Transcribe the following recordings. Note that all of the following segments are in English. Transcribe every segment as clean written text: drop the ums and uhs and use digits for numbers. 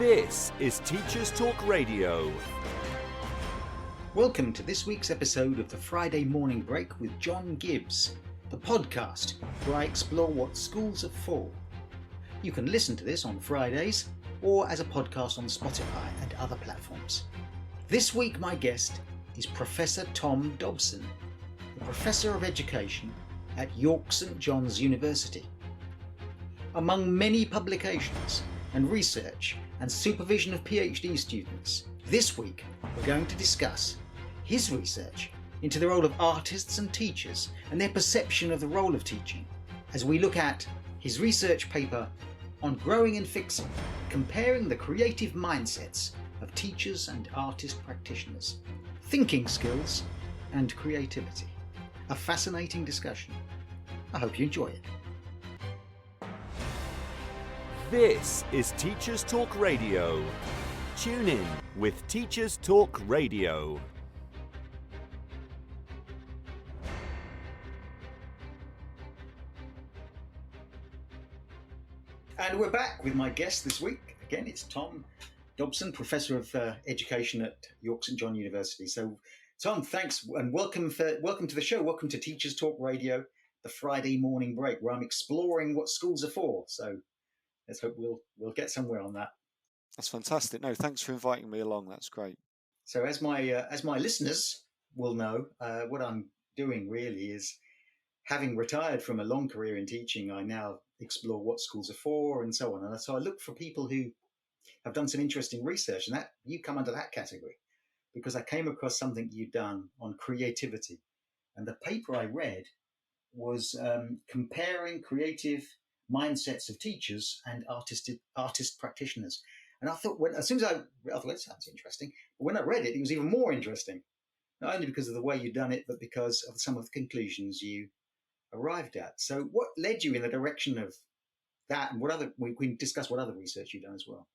This is Teachers Talk Radio. Welcome to this week's episode of the Friday Morning Break with John Gibbs, the podcast where I explore what schools are for. You can listen to this on Fridays or as a podcast on Spotify and other platforms. This week my guest is Professor Tom Dobson, the Professor of Education at York St John's University. Among many publications and research and supervision of PhD students, this week we're going to discuss his research into the role of artists and teachers and their perception of the role of teaching, as we look at his research paper on growing and fixing, comparing the creative mindsets of teachers and artist practitioners, thinking skills and creativity. A fascinating discussion. I hope you enjoy it. This is Teachers Talk Radio. Tune in with Teachers Talk Radio. And we're back with my guest this week. Again, it's Tom Dobson, Professor of Education at York St John University. So, Tom, thanks and welcome to the show. Welcome to Teachers Talk Radio, the Friday morning break, where I'm exploring what schools are for. So, let's hope we'll get somewhere on that. That's fantastic. No, thanks for inviting me along. That's great. So, as my listeners will know, what I'm doing really is, having retired from a long career in teaching, I now explore what schools are for and so on. And so I look for people who have done some interesting research, and that you come under that category, because I came across something you'd done on creativity. And the paper I read was comparing creative mindsets of teachers and artist practitioners. And I thought, I thought that sounds interesting. But when I read it, it was even more interesting, not only because of the way you'd done it, but because of some of the conclusions you arrived at. So what led you in the direction of that, and we can discuss what other research you've done as well.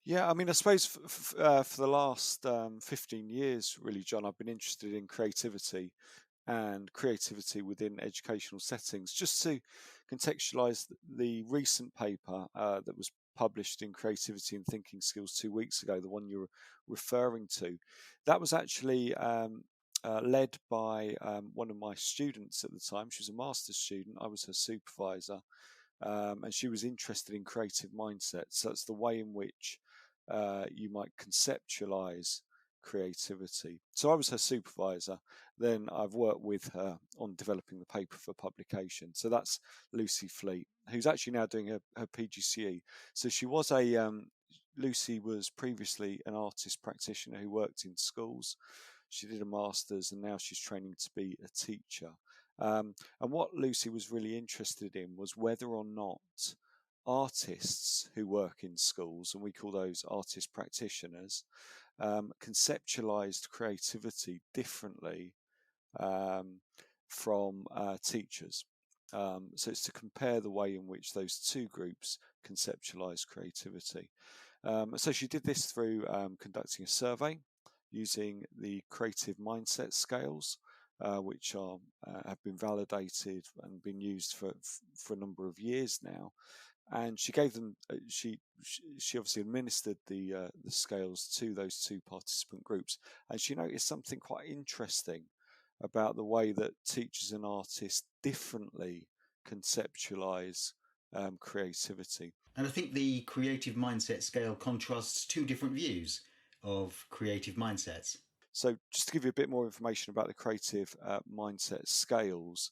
Yeah, I mean, I suppose for the last 15 years, really, John, I've been interested in creativity and creativity within educational settings. Just to contextualise the recent paper that was published in Creativity and Thinking Skills 2 weeks ago, the one you're referring to, that was actually led by one of my students at the time. She was a master's student. I was her supervisor, and she was interested in creative mindsets. So that's the way in which you might conceptualize creativity. So I was her supervisor. Then I've worked with her on developing the paper for publication. So that's Lucy Fleet, who's actually now doing her PGCE. So she was Lucy was previously an artist practitioner who worked in schools. She did a master's and now she's training to be a teacher. And what Lucy was really interested in was whether or not artists who work in schools, and we call those artist practitioners, conceptualized creativity differently from teachers. So it's to compare the way in which those two groups conceptualize creativity. So she did this through conducting a survey using the creative mindset scales, which have been validated and been used for a number of years now. And she gave them. She obviously administered the scales to those two participant groups, and she noticed something quite interesting about the way that teachers and artists differently conceptualize creativity. And I think the creative mindset scale contrasts two different views of creative mindsets. So just to give you a bit more information about the creative mindset scales,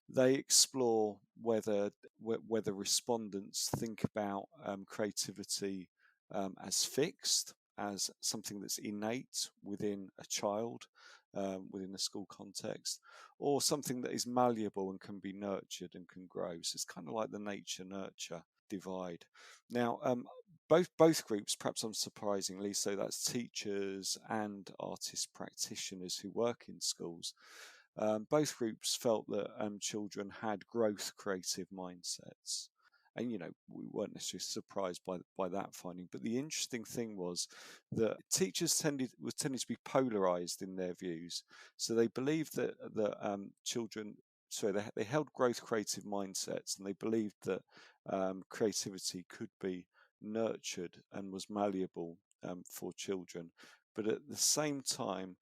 they explore whether respondents think about creativity as fixed, as something that's innate within a child, within a school context, or something that is malleable and can be nurtured and can grow. So it's kind of like the nature-nurture divide. Now, both groups, perhaps unsurprisingly, so that's teachers and artist practitioners who work in schools, both groups felt that children had growth creative mindsets. And, we weren't necessarily surprised by that finding. But the interesting thing was that teachers tended to be polarized in their views. So they believed that children, they held growth creative mindsets, and they believed that creativity could be nurtured and was malleable for children. But at the same time,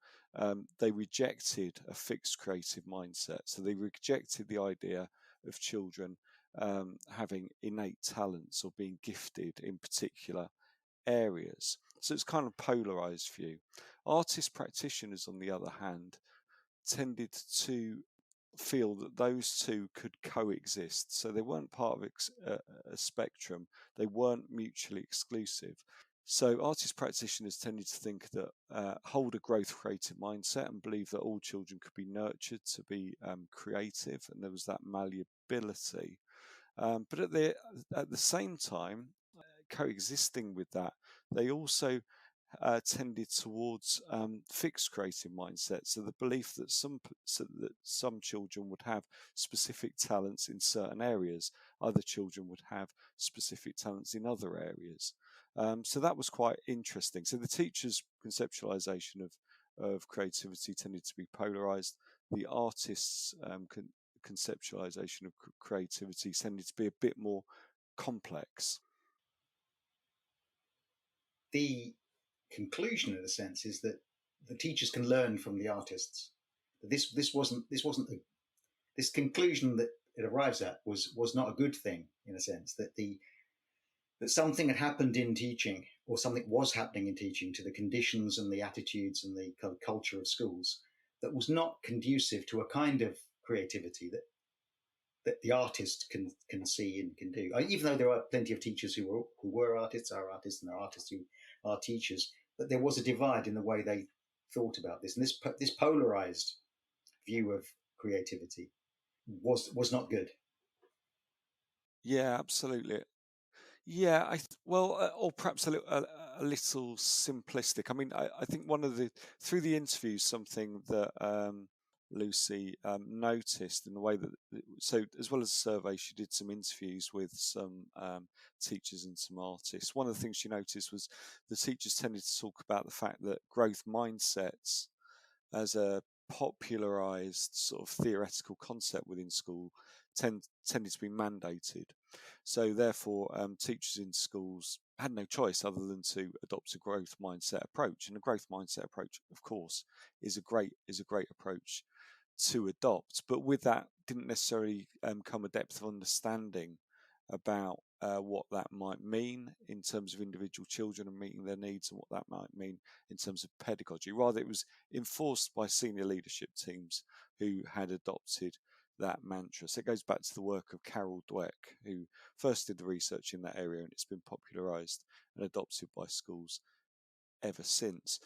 they rejected a fixed creative mindset. So they rejected the idea of children having innate talents or being gifted in particular areas. So it's kind of polarized view. Artist practitioners, on the other hand, tended to feel that those two could coexist. So they weren't part of a spectrum, they weren't mutually exclusive. So artist practitioners tended to think that hold a growth creative mindset and believe that all children could be nurtured to be creative, and there was that malleability. But at the same time, coexisting with that, they also tended towards fixed creative mindsets. So the belief that some children would have specific talents in certain areas, other children would have specific talents in other areas. So that was quite interesting. So the teacher's conceptualization of creativity tended to be polarized. The artist's conceptualization of creativity tended to be a bit more complex. The conclusion, in a sense, is that the teachers can learn from the artists. This conclusion that it arrives at was not a good thing, in a sense, that something had happened in teaching, or something was happening in teaching, to the conditions and the attitudes and the kind of culture of schools, that was not conducive to a kind of creativity that the artist can see and can do. Even though there are plenty of teachers who were artists, are artists, and there are artists who are teachers, but there was a divide in the way they thought about this, and this polarized view of creativity was not good. Yeah, absolutely. Yeah, or perhaps a little simplistic. I mean, I think through the interviews, something that Lucy noticed in the way that, so as well as the survey, she did some interviews with some teachers and some artists. One of the things she noticed was the teachers tended to talk about the fact that growth mindsets as a popularized sort of theoretical concept within school tended to be mandated. So therefore, teachers in schools had no choice other than to adopt a growth mindset approach. And a growth mindset approach, of course, is a great approach to adopt. But with that didn't necessarily come a depth of understanding about what that might mean in terms of individual children and meeting their needs, and what that might mean in terms of pedagogy. Rather, it was enforced by senior leadership teams who had adopted that mantra. So it goes back to the work of Carol Dweck, who first did the research in that area, and it's been popularized and adopted by schools ever since.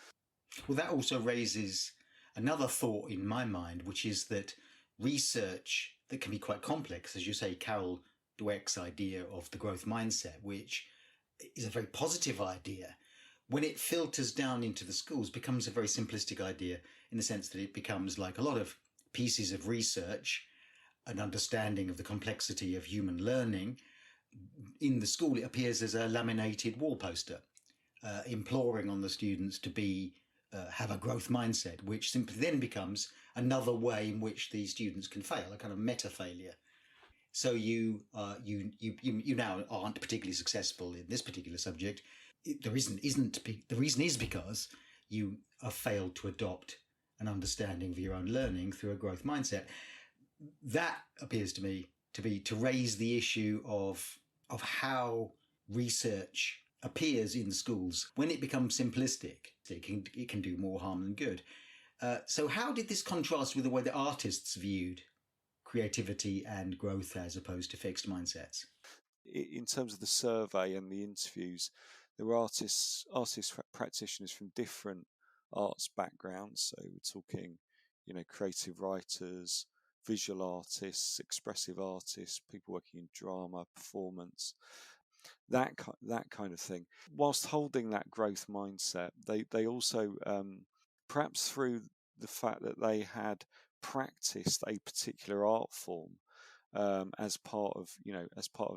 Well, that also raises another thought in my mind, which is that research that can be quite complex, as you say, Carol Dweck's idea of the growth mindset, which is a very positive idea, when it filters down into the schools, becomes a very simplistic idea, in the sense that it becomes like a lot of pieces of research, an understanding of the complexity of human learning. In the school, it appears as a laminated wall poster, imploring on the students to have a growth mindset, which simply then becomes another way in which the students can fail, a kind of meta failure. So you now aren't particularly successful in this particular subject. The reason is because you have failed to adopt an understanding of your own learning through a growth mindset. That appears to me to raise the issue of how research appears in schools. When it becomes simplistic, it can do more harm than good. So how did this contrast with the way the artists viewed creativity and growth as opposed to fixed mindsets? In terms of the survey and the interviews, there were artist practitioners from different arts backgrounds. So we're talking, creative writers, visual artists, expressive artists, people working in drama, performance, that kind of thing. Whilst holding that growth mindset, they also, perhaps through the fact that they had practiced a particular art form as part of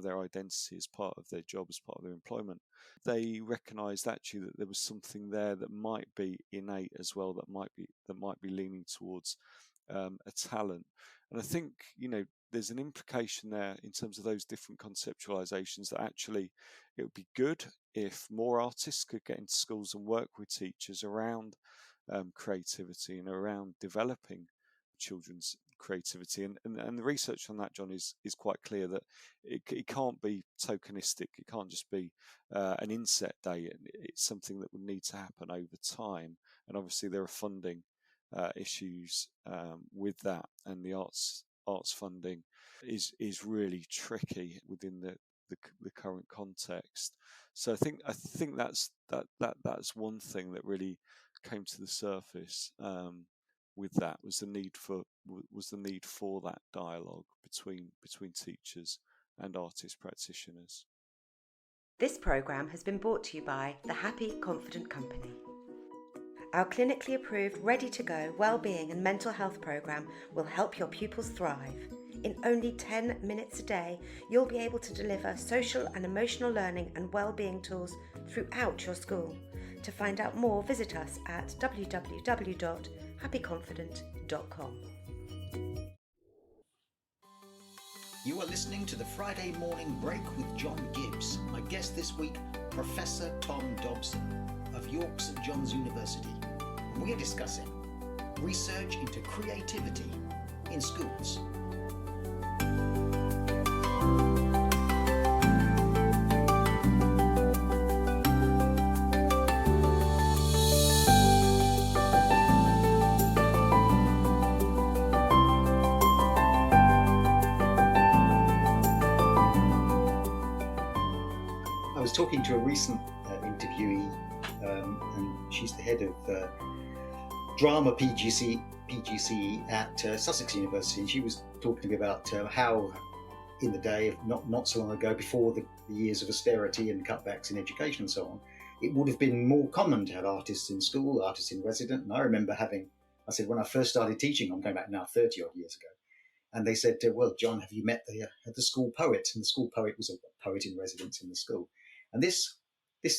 their identity, as part of their job, as part of their employment, they recognised actually that there was something there that might be innate as well, that might be leaning towards a talent. And I think there's an implication there in terms of those different conceptualizations that actually it would be good if more artists could get into schools and work with teachers around creativity and around developing children's creativity. And the research on that, John, is quite clear that it can't be tokenistic. It can't just be an inset day. It's something that would need to happen over time. And obviously there are funding issues with that, and the arts funding is really tricky within the current context. So I think that's one thing that really came to the surface with that was the need for that dialogue between teachers and artist practitioners. This programme has been brought to you by the Happy Confident Company. Our clinically approved, ready-to-go wellbeing and mental health programme will help your pupils thrive. In only 10 minutes a day, you'll be able to deliver social and emotional learning and wellbeing tools throughout your school. To find out more, visit us at www.happyconfident.com. You are listening to the Friday Morning Break with John Gibbs. My guest this week, Professor Tom Dobson of York St John's University. And we are discussing research into creativity in schools. I was talking to a recent interviewee, and she's the head of drama PGCE at Sussex University, and she was talking to me about how in the day, not so long ago, before the years of austerity and cutbacks in education and so on, it would have been more common to have artists in school, artists in resident. And I remember I said, when I first started teaching, I'm going back now 30 odd years ago, and they said, well, John, have you met the school poet? And the school poet was a poet in residence in the school. And this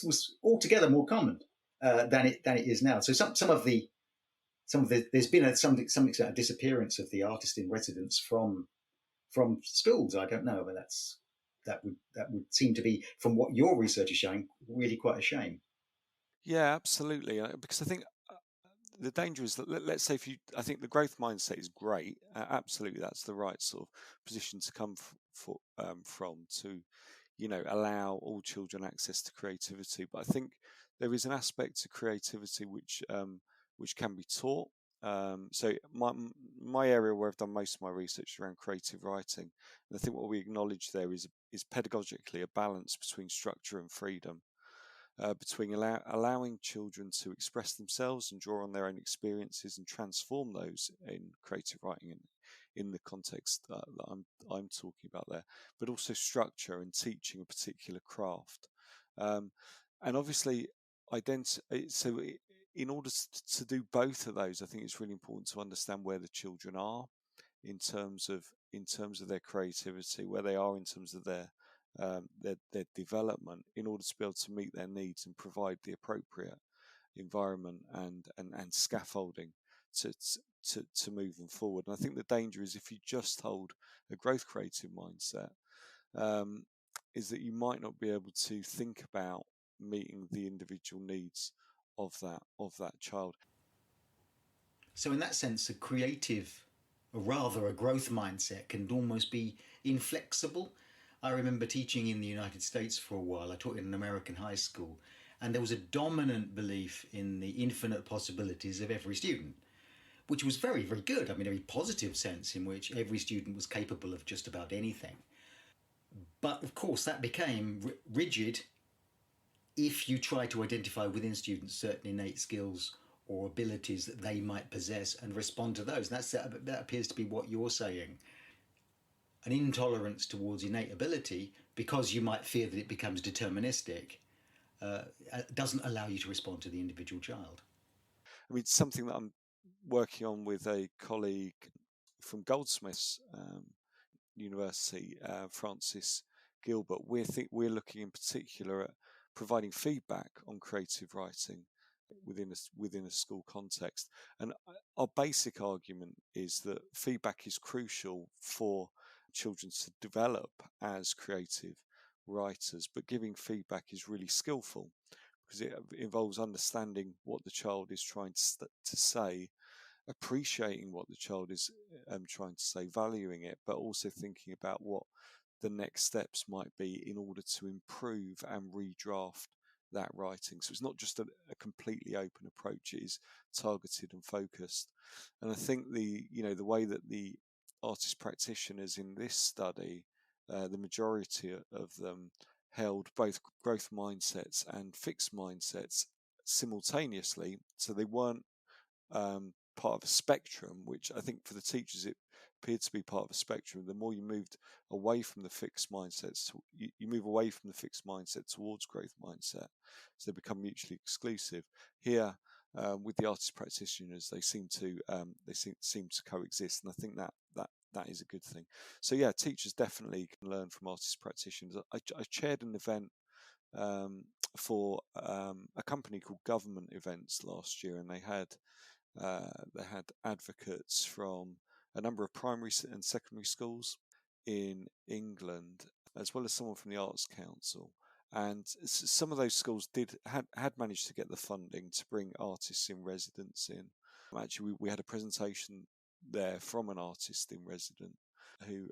was altogether more common than it is now. So some of the there's been some extent a disappearance of the artist in residence from schools. I don't know, but that would seem to be, from what your research is showing, really quite a shame. Yeah, absolutely. Because I think the danger is that, let's say, I think the growth mindset is great. Absolutely, that's the right sort of position to come from to, allow all children access to creativity. But I think there is an aspect to creativity which can be taught. So my area where I've done most of my research around creative writing, and I think what we acknowledge there is pedagogically a balance between structure and freedom. Between allowing children to express themselves and draw on their own experiences and transform those in creative writing in the context that I'm talking about there, but also structure and teaching a particular craft, and obviously so in order to do both of those, I think it's really important to understand where the children are in terms of their creativity, where they are in terms of their development, in order to be able to meet their needs and provide the appropriate environment and scaffolding to move them forward. And I think the danger is if you just hold a growth creative mindset, is that you might not be able to think about meeting the individual needs of that child. So in that sense, a growth mindset can almost be inflexible. I remember teaching in the United States for a while. I taught in an American high school, and there was a dominant belief in the infinite possibilities of every student, which was very, very good. I mean, a very positive sense in which every student was capable of just about anything. But of course, that became rigid if you try to identify within students certain innate skills or abilities that they might possess and respond to those. And that appears to be what you're saying. An intolerance towards innate ability, because you might fear that it becomes deterministic, doesn't allow you to respond to the individual child. I mean, something that I'm working on with a colleague from Goldsmiths University, Francis Gilbert, we're looking in particular at providing feedback on creative writing within a school context. And our basic argument is that feedback is crucial for children to develop as creative writers, but giving feedback is really skillful because it involves understanding what the child is trying to say, appreciating what the child is trying to say, valuing it, but also thinking about what the next steps might be in order to improve and redraft that writing. So it's not just a completely open approach, it is targeted and focused. And I think the way that the artist practitioners in this study, the majority of them held both growth mindsets and fixed mindsets simultaneously, so they weren't part of a spectrum, which I think for the teachers it appeared to be part of a spectrum. The more you moved away from the fixed mindsets, you move away from the fixed mindset towards growth mindset, so they become mutually exclusive. Here, with the artist practitioners, they seem to coexist, and I think that is a good thing. So yeah, teachers definitely can learn from artist practitioners. I chaired an event for a company called Government Events last year, and they had advocates from a number of primary and secondary schools in England, as well as someone from the Arts Council. And some of those schools had managed to get the funding to bring artists in residence in. Actually, we had a presentation there from an artist in residence who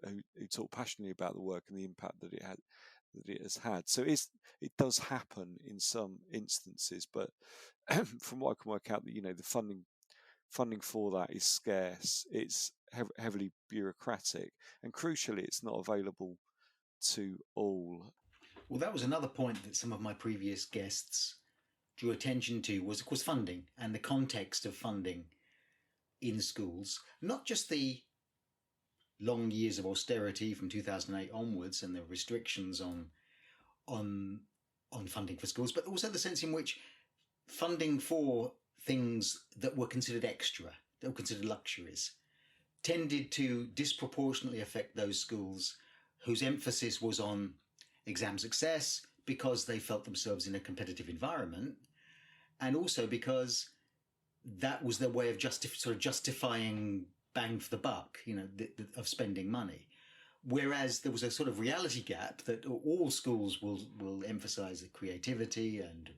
talked passionately about the work and the impact that it has had. So it does happen in some instances, but from what I can work out, that the funding for that is scarce. It's heavily bureaucratic, and crucially, it's not available to all. Well, that was another point that some of my previous guests drew attention to, was, of course, funding and the context of funding in schools. Not just the long years of austerity from 2008 onwards and the restrictions on funding for schools, but also the sense in which funding for things that were considered extra, that were considered luxuries, tended to disproportionately affect those schools whose emphasis was on exam success, because they felt themselves in a competitive environment, and also because that was their way of justifying bang for the buck, of spending money. Whereas there was a sort of reality gap that all schools will emphasize the creativity, and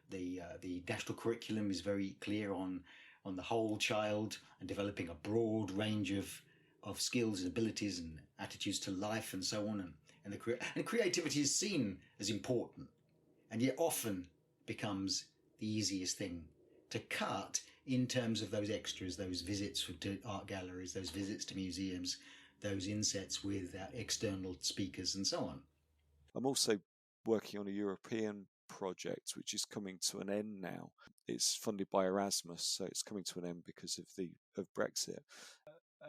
the national curriculum is very clear on the whole child and developing a broad range of skills and abilities and attitudes to life and so on. And creativity is seen as important, and yet often becomes the easiest thing to cut in terms of those extras, those visits to art galleries, those visits to museums, those insets with external speakers and so on. I'm also working on a European project which is coming to an end now. It's funded by Erasmus, so it's coming to an end because of Brexit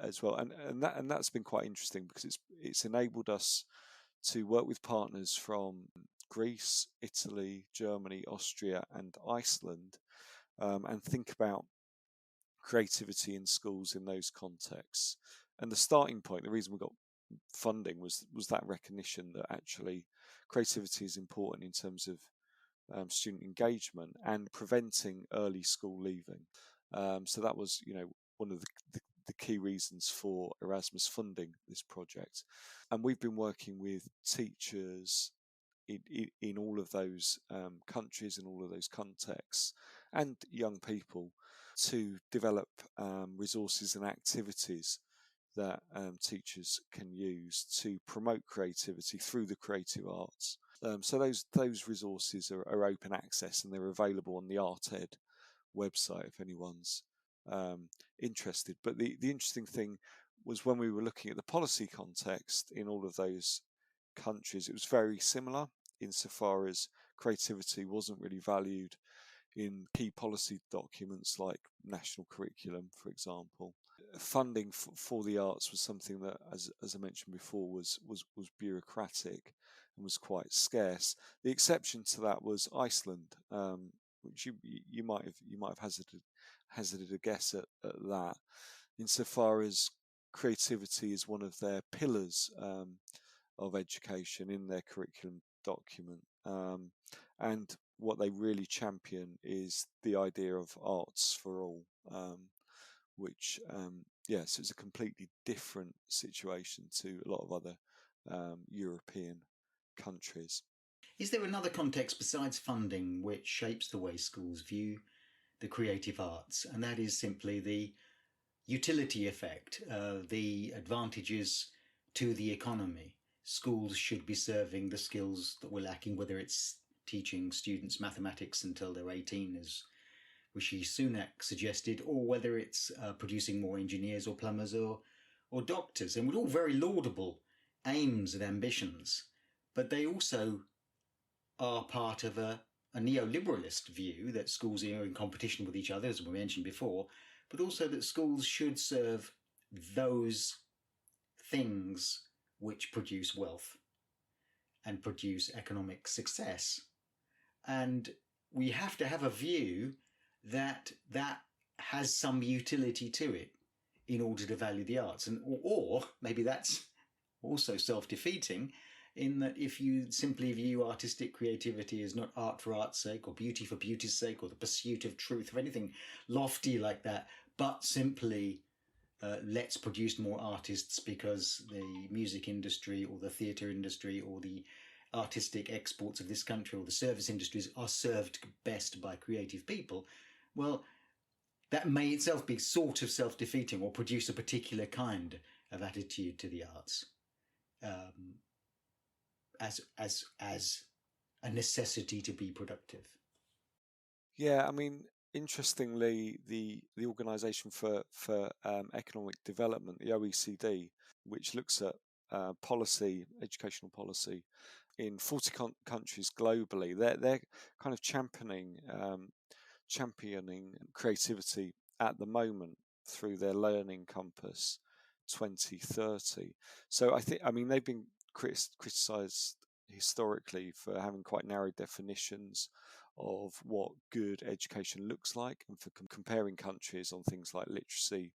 as well, and that's been quite interesting because it's enabled us to work with partners from Greece, Italy, Germany, Austria, and Iceland, and think about creativity in schools in those contexts. And the starting point, the reason we got funding was that recognition that actually creativity is important in terms of student engagement and preventing early school leaving. So that was, one of the key reasons for Erasmus funding this project. And we've been working with teachers in all of those countries, in all of those contexts, and young people to develop resources and activities that teachers can use to promote creativity through the creative arts. So those resources are open access, and they're available on the ArtEd website if anyone's interested. But the interesting thing was when we were looking at the policy context in all of those countries, it was very similar insofar as creativity wasn't really valued in key policy documents like national curriculum, for example. Funding for the arts was something that, as I mentioned before, was bureaucratic and was quite scarce. The exception to that was Iceland, which you might have hazarded a guess at that, insofar as creativity is one of their pillars of education in their curriculum document, and what they really champion is the idea of arts for all, which Yes, it's a completely different situation to a lot of other European countries. Is there another context besides funding which shapes the way schools view the creative arts? And that is simply the utility effect, the advantages to the economy. Schools should be serving the skills that we're lacking, whether it's teaching students mathematics until they're 18, as Rishi Sunak suggested, or whether it's producing more engineers or plumbers or doctors. And we're all very laudable aims and ambitions, but they also are part of a neoliberalist view that schools are in competition with each other, as we mentioned before, but also that schools should serve those things which produce wealth and produce economic success. And we have to have a view that has some utility to it in order to value the arts. And or maybe that's also self-defeating, in that if you simply view artistic creativity as not art for art's sake or beauty for beauty's sake or the pursuit of truth or anything lofty like that, but simply let's produce more artists because the music industry or the theatre industry or the artistic exports of this country or the service industries are served best by creative people, well, that may itself be sort of self-defeating or produce a particular kind of attitude to the arts. As a necessity to be productive. Yeah, I mean, interestingly, the Organisation for Economic Development, the OECD, which looks at policy, educational policy in 40 countries globally, they're kind of championing creativity at the moment through their Learning Compass 2030. So I mean, they've been criticised historically for having quite narrow definitions of what good education looks like and for comparing countries on things like literacy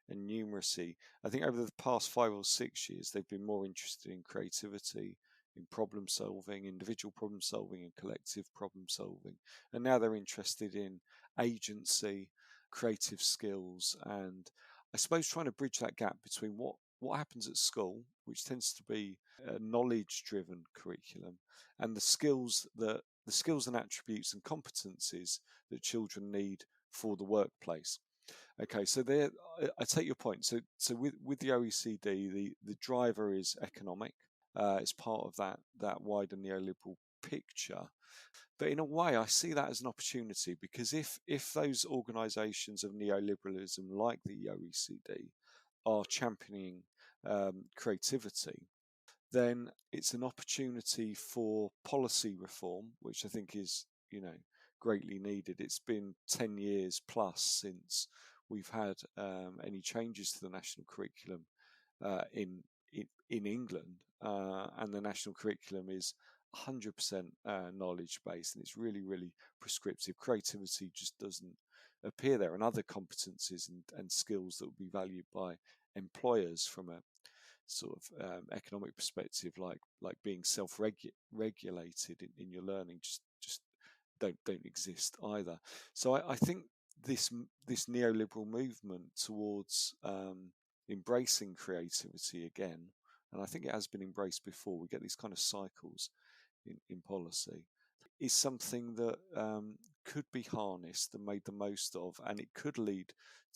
and numeracy. I think over the past 5 or 6 years, they've been more interested in creativity, in problem solving, individual problem solving, and collective problem solving. And now they're interested in agency, creative skills, and I suppose trying to bridge that gap between what happens at school, which tends to be a knowledge-driven curriculum, and the skills and attributes and competencies that children need for the workplace. Okay, so there, I take your point. So with the OECD, the driver is economic. It's part of that wider neoliberal picture. But in a way, I see that as an opportunity, because if those organisations of neoliberalism, like the OECD, are championing creativity, then it's an opportunity for policy reform, which I think is, greatly needed. It's been 10 years plus since we've had any changes to the national curriculum in England, and the national curriculum is 100% knowledge based, and it's really, really prescriptive. Creativity just doesn't appear there, and other competencies and skills that would be valued by employers from a sort of economic perspective, like being self-regulated in your learning, just don't exist either. So I think this neoliberal movement towards embracing creativity again, and I think it has been embraced before, we get these kind of cycles in policy, is something that could be harnessed and made the most of, and it could lead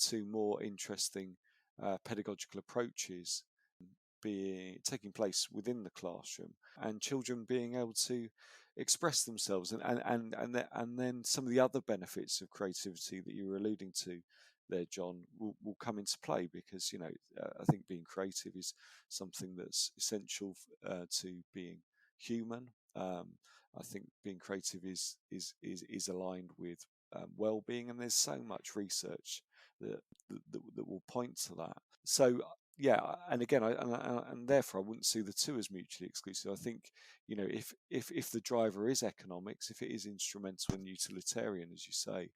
to more interesting pedagogical approaches taking place within the classroom, and children being able to express themselves, and then some of the other benefits of creativity that you were alluding to there, John, will come into play, because I think being creative is something that's essential to being human. I think being creative is aligned with well-being, and there's so much research that will point to that. So yeah, and again, and therefore I wouldn't see the two as mutually exclusive. I think if the driver is economics, if it is instrumental and utilitarian, as you say,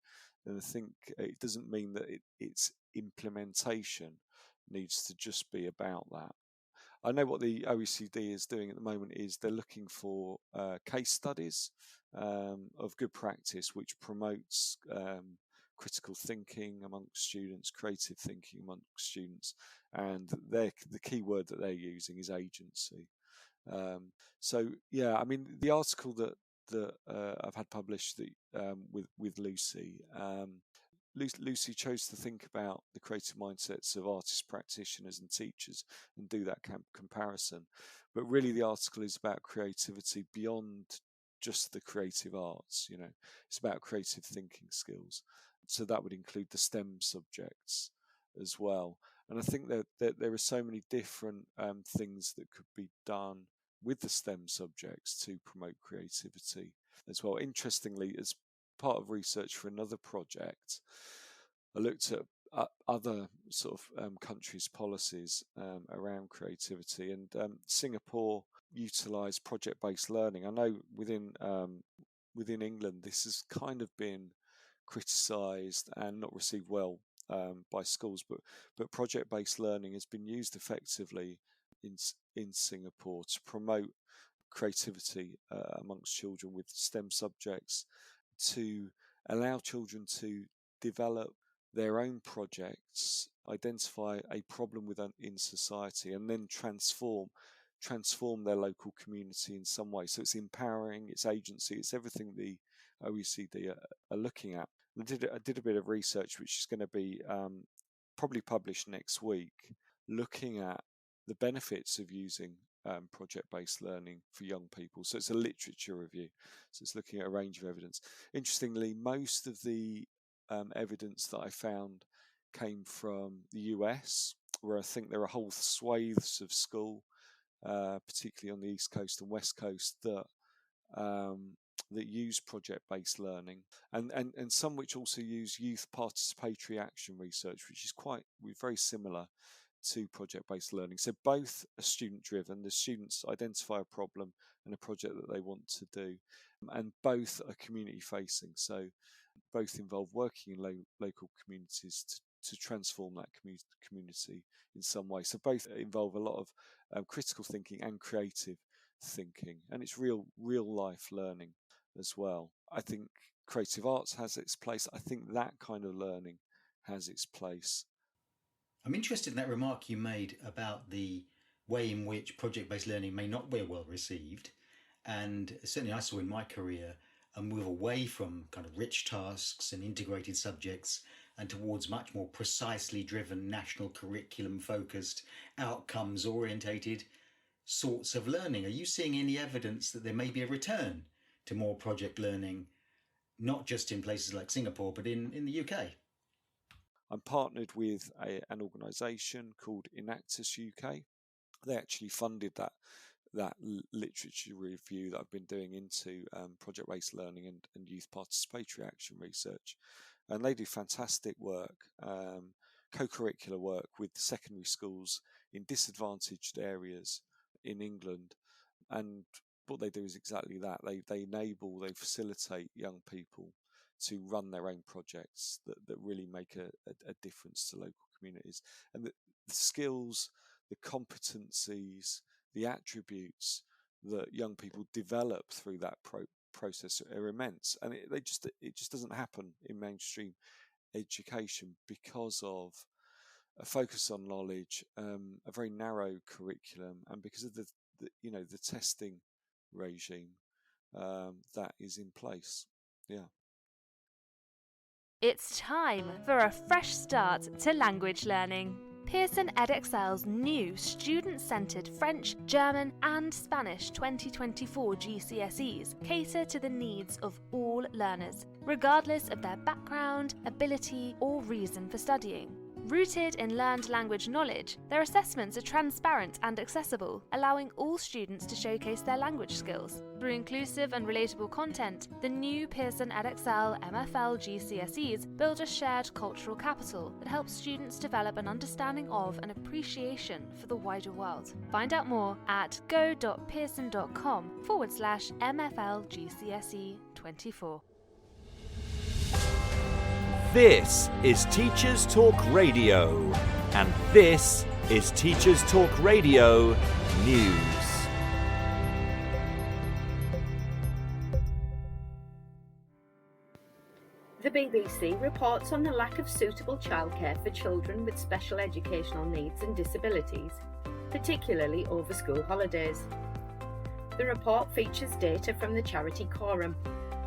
then I think it doesn't mean that its implementation needs to just be about that. I know what the OECD is doing at the moment is they're looking for case studies of good practice, which promotes critical thinking amongst students, creative thinking amongst students, and the key word that they're using is agency. So yeah, I mean, the article that I've had published with Lucy. Lucy chose to think about the creative mindsets of artists, practitioners and teachers and do that comparison. But really the article is about creativity beyond just the creative arts. It's about creative thinking skills. So that would include the STEM subjects as well. And I think that there are so many different things that could be done with the STEM subjects to promote creativity as well. Interestingly, as part of research for another project, I looked at other sort of countries' policies around creativity, and Singapore utilised project-based learning. I know within England this has kind of been criticised and not received well by schools, but project-based learning has been used effectively in Singapore to promote creativity amongst children with STEM subjects, to allow children to develop their own projects, identify a problem in society, and then transform their local community in some way. So it's empowering, it's agency, it's everything the OECD are looking at. I did a bit of research which is going to be probably published next week, looking at the benefits of using project-based learning for young people. So it's a literature review. So it's looking at a range of evidence. Interestingly, most of the evidence that I found came from the US, where I think there are whole swathes of school, particularly on the East Coast and West Coast, that use project-based learning, and some which also use youth participatory action research, which is very similar to project-based learning. So both are student-driven. The students identify a problem and a project that they want to do, and both are community-facing. So both involve working in local communities to transform that community in some way. So both involve a lot of critical thinking and creative thinking, and it's real life learning as well. I think creative arts has its place. I think that kind of learning has its place. I'm interested in that remark you made about the way in which project-based learning may not be well received. And certainly I saw in my career a move away from kind of rich tasks and integrated subjects and towards much more precisely driven, national curriculum focused, outcomes orientated sorts of learning. Are you seeing any evidence that there may be a return to more project learning, not just in places like Singapore, but in the UK? I'm partnered with an organisation called Enactus UK. They actually funded that literature review that I've been doing into project-based learning and youth participatory action research. And they do fantastic work, co-curricular work with secondary schools in disadvantaged areas in England. And what they do is exactly that. They facilitate young people to run their own projects that really make a difference to local communities. And the skills, the competencies, the attributes that young people develop through that process are immense. And it just doesn't happen in mainstream education because of a focus on knowledge, a very narrow curriculum, and because of the testing regime that is in place. Yeah. It's time for a fresh start to language learning. Pearson EdXL's new student-centred French, German and Spanish 2024 GCSEs cater to the needs of all learners, regardless of their background, ability or reason for studying. Rooted in learned language knowledge, their assessments are transparent and accessible, allowing all students to showcase their language skills. Through inclusive and relatable content, the new Pearson EdXL MFL GCSEs build a shared cultural capital that helps students develop an understanding of and appreciation for the wider world. Find out more at go.pearson.com/MFL GCSE 24. This is Teachers Talk Radio, and this is Teachers Talk Radio News. The BBC reports on the lack of suitable childcare for children with special educational needs and disabilities, particularly over school holidays. The report features data from the charity Quorum,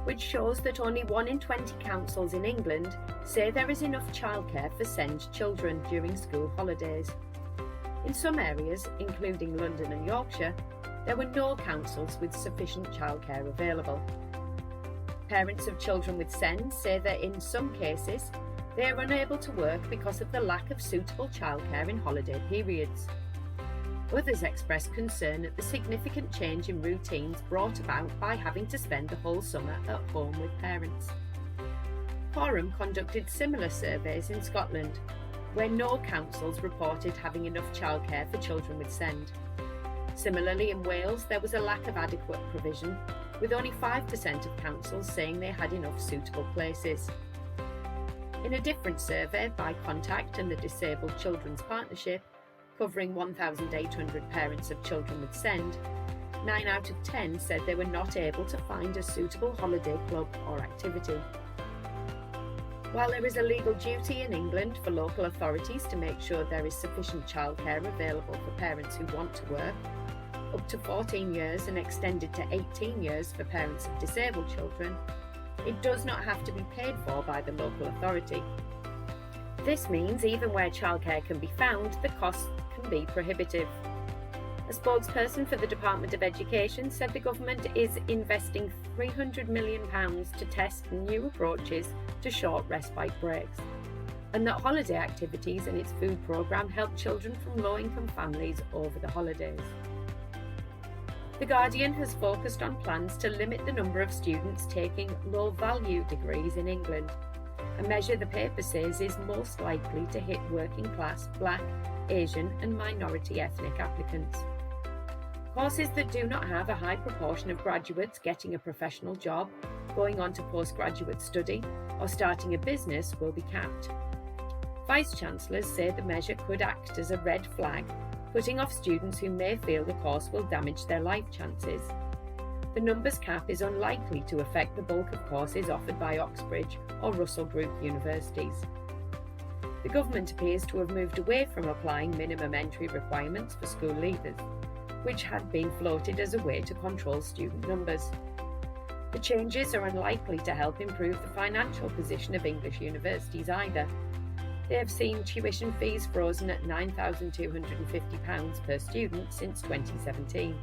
which shows that only 1 in 20 councils in England say there is enough childcare for SEND children during school holidays. In some areas, including London and Yorkshire, there were no councils with sufficient childcare available. Parents of children with SEND say that in some cases, they are unable to work because of the lack of suitable childcare in holiday periods. Others express concern at the significant change in routines brought about by having to spend the whole summer at home with parents. Quorum conducted similar surveys in Scotland, where no councils reported having enough childcare for children with SEND. Similarly, in Wales, there was a lack of adequate provision, with only 5% of councils saying they had enough suitable places. In a different survey by Contact and the Disabled Children's Partnership, covering 1,800 parents of children with SEND, 9 out of 10 said they were not able to find a suitable holiday club or activity. While there is a legal duty in England for local authorities to make sure there is sufficient childcare available for parents who want to work, up to 14 years and extended to 18 years for parents of disabled children, it does not have to be paid for by the local authority. This means even where childcare can be found, the costs can be prohibitive. A spokesperson for the Department of Education said the government is investing £300 million to test new approaches to short respite breaks, and that holiday activities and its food programme help children from low-income families over the holidays. The Guardian has focused on plans to limit the number of students taking low-value degrees in England, a measure the paper says is most likely to hit working-class, Black, Asian and minority ethnic applicants. Courses that do not have a high proportion of graduates getting a professional job, going on to postgraduate study or starting a business will be capped. Vice-Chancellors say the measure could act as a red flag, putting off students who may feel the course will damage their life chances. The numbers cap is unlikely to affect the bulk of courses offered by Oxbridge or Russell Group universities. The government appears to have moved away from applying minimum entry requirements for school leavers, which had been floated as a way to control student numbers. The changes are unlikely to help improve the financial position of English universities either. They have seen tuition fees frozen at £9,250 per student since 2017.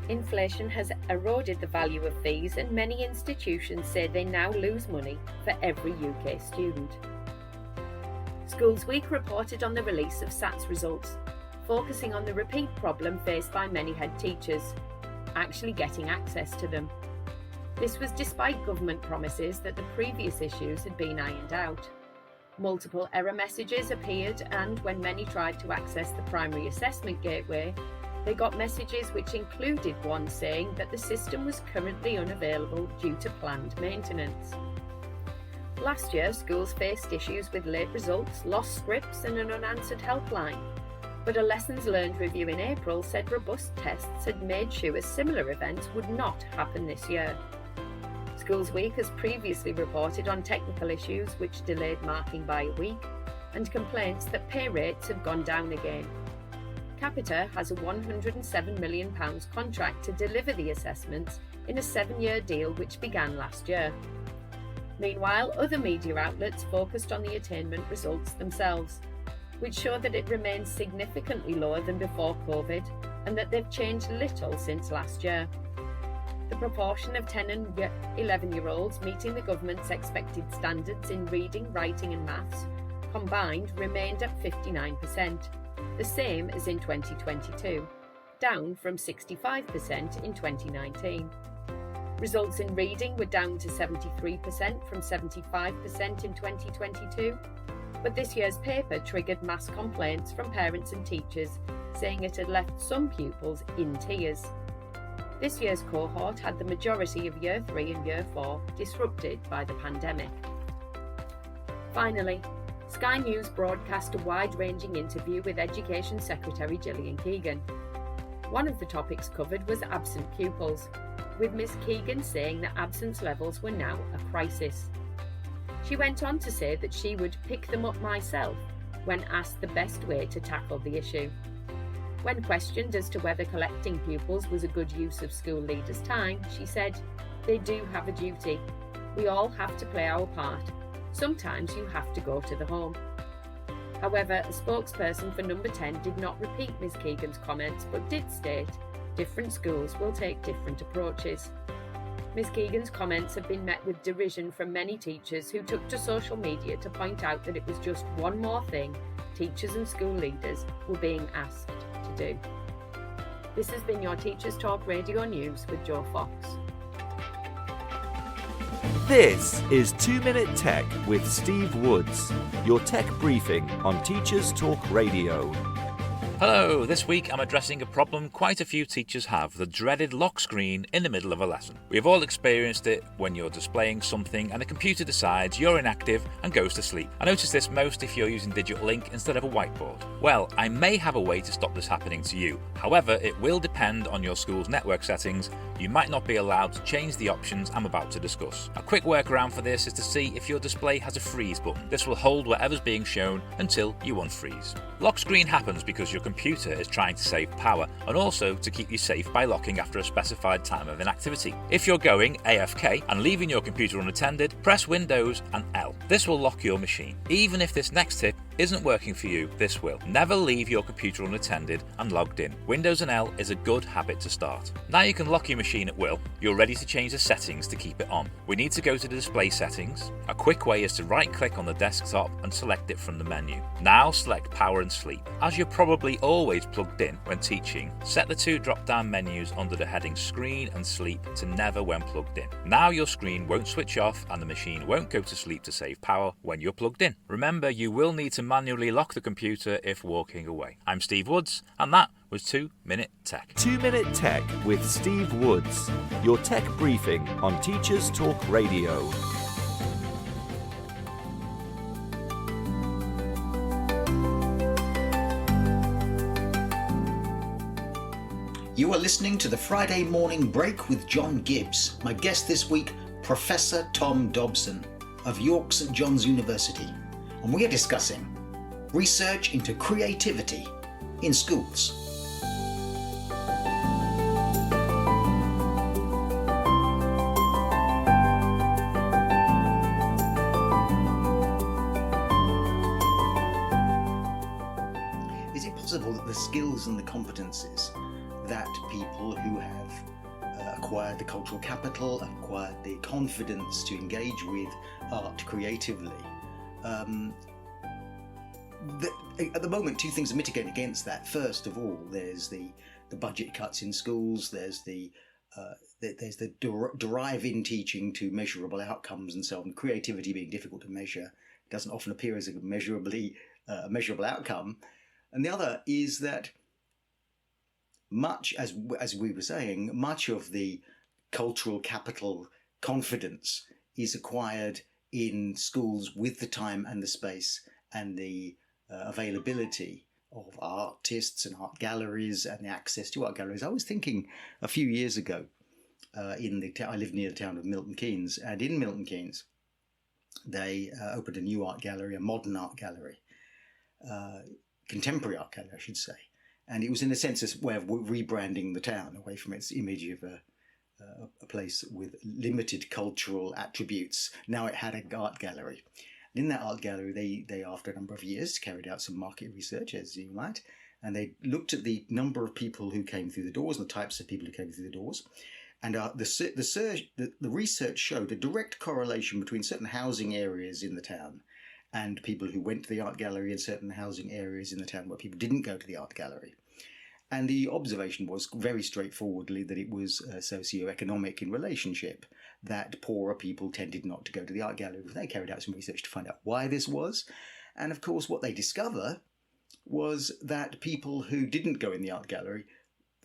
Inflation has eroded the value of fees, and many institutions say they now lose money for every UK student. Schools Week reported on the release of SATS results, focusing on the repeat problem faced by many head teachers, actually getting access to them. This was despite government promises that the previous issues had been ironed out. Multiple error messages appeared, and when many tried to access the primary assessment gateway, they got messages which included one saying that the system was currently unavailable due to planned maintenance. Last year, schools faced issues with late results, lost scripts and an unanswered helpline, but a lessons learned review in April said robust tests had made sure similar events would not happen this year. Schools Week has previously reported on technical issues which delayed marking by a week, and complaints that pay rates have gone down again. Capita has a £107 million contract to deliver the assessments in a 7-year deal which began last year. Meanwhile, other media outlets focused on the attainment results themselves, which show that it remains significantly lower than before COVID and that they've changed little since last year. The proportion of 10 and 11-year-olds meeting the government's expected standards in reading, writing and maths combined remained at 59%, the same as in 2022, down from 65% in 2019. Results in reading were down to 73% from 75% in 2022, but this year's paper triggered mass complaints from parents and teachers saying it had left some pupils in tears. This year's cohort had the majority of Year 3 and Year 4 disrupted by the pandemic. Finally, Sky News broadcast a wide-ranging interview with Education Secretary Gillian Keegan. One of the topics covered was absent pupils, with Ms Keegan saying that absence levels were now a crisis. She went on to say that she would pick them up myself when asked the best way to tackle the issue. When questioned as to whether collecting pupils was a good use of school leaders' time, she said, "They do have a duty. We all have to play our part. Sometimes you have to go to the home." However, a spokesperson for Number 10 did not repeat Ms Keegan's comments but did state, different schools will take different approaches. Ms Keegan's comments have been met with derision from many teachers who took to social media to point out that it was just one more thing teachers and school leaders were being asked to do. This has been your Teachers Talk Radio News with Joe Fox. This is 2 Minute Tech with Steve Woods, your tech briefing on Teachers Talk Radio. Hello, this week I'm addressing a problem quite a few teachers have, the dreaded lock screen in the middle of a lesson. We've all experienced it when you're displaying something and the computer decides you're inactive and goes to sleep. I notice this most if you're using digital ink instead of a whiteboard. Well, I may have a way to stop this happening to you. However, it will depend on your school's network settings. You might not be allowed to change the options I'm about to discuss. A quick workaround for this is to see if your display has a freeze button. This will hold whatever's being shown until you unfreeze. Lock screen happens because your computer is trying to save power and also to keep you safe by locking after a specified time of inactivity. If you're going AFK and leaving your computer unattended, press Windows and L. This will lock your machine. Even if this next tip isn't working for you, this will. Never leave your computer unattended and logged in. Windows and L is a good habit to start. Now you can lock your machine at will. You're ready to change the settings to keep it on. We need to go to the display settings. A quick way is to right click on the desktop and select it from the menu. Now select power and sleep. As you're probably always plugged in when teaching, set the two drop down menus under the heading screen and sleep to never when plugged in. Now your screen won't switch off and the machine won't go to sleep to save power when you're plugged in. Remember, you will need to manually lock the computer if walking away. I'm Steve Woods, and that was 2 Minute Tech. 2 Minute Tech with Steve Woods, your tech briefing on Teachers Talk Radio. You are listening to the Friday Morning Break with John Gibbs. My guest this week, Professor Tom Dobson of York St John's University. And we are discussing research into creativity in schools. Is it possible that the skills and the competencies that people who have acquired the cultural capital, acquired the confidence to engage with art creatively, at the moment, two things are mitigating against that. First of all, there's the budget cuts in schools. There's the drive in teaching to measurable outcomes and so on. Creativity being difficult to measure doesn't often appear as a measurable outcome. And the other is that much, as we were saying, much of the cultural capital confidence is acquired in schools with the time and the space and the availability of artists and art galleries and the access to art galleries. I was thinking a few years ago, I live near the town of Milton Keynes, and in Milton Keynes they opened a new art gallery, a modern art gallery, contemporary art gallery I should say, and it was in a sense a way of rebranding the town away from its image of a place with limited cultural attributes. Now it had an art gallery. In that art gallery, they after a number of years carried out some market research, as you might, and they looked at the number of people who came through the doors and the types of people who came through the doors. And the research showed a direct correlation between certain housing areas in the town and people who went to the art gallery, and certain housing areas in the town where people didn't go to the art gallery. And the observation was very straightforwardly that it was socio-economic in relationship, that poorer people tended not to go to the art gallery. They carried out some research to find out why this was. And of course, what they discovered was that people who didn't go in the art gallery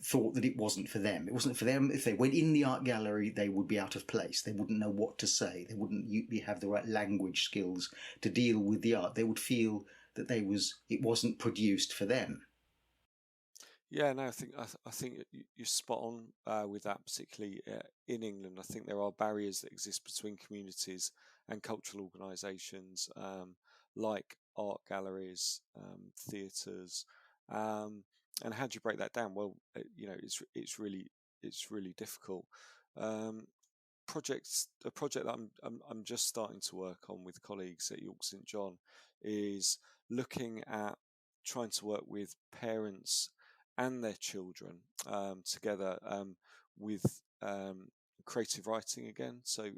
thought that it wasn't for them. It wasn't for them. If they went in the art gallery, they would be out of place. They wouldn't know what to say. They wouldn't have the right language skills to deal with the art. They would feel that it wasn't produced for them. Yeah, no, I think you're spot on with that, particularly in England. I think there are barriers that exist between communities and cultural organisations like art galleries, theatres, and how do you break that down? Well, it's really difficult. A project that I'm just starting to work on with colleagues at York St John is looking at trying to work with parents and their children together with creative writing again. So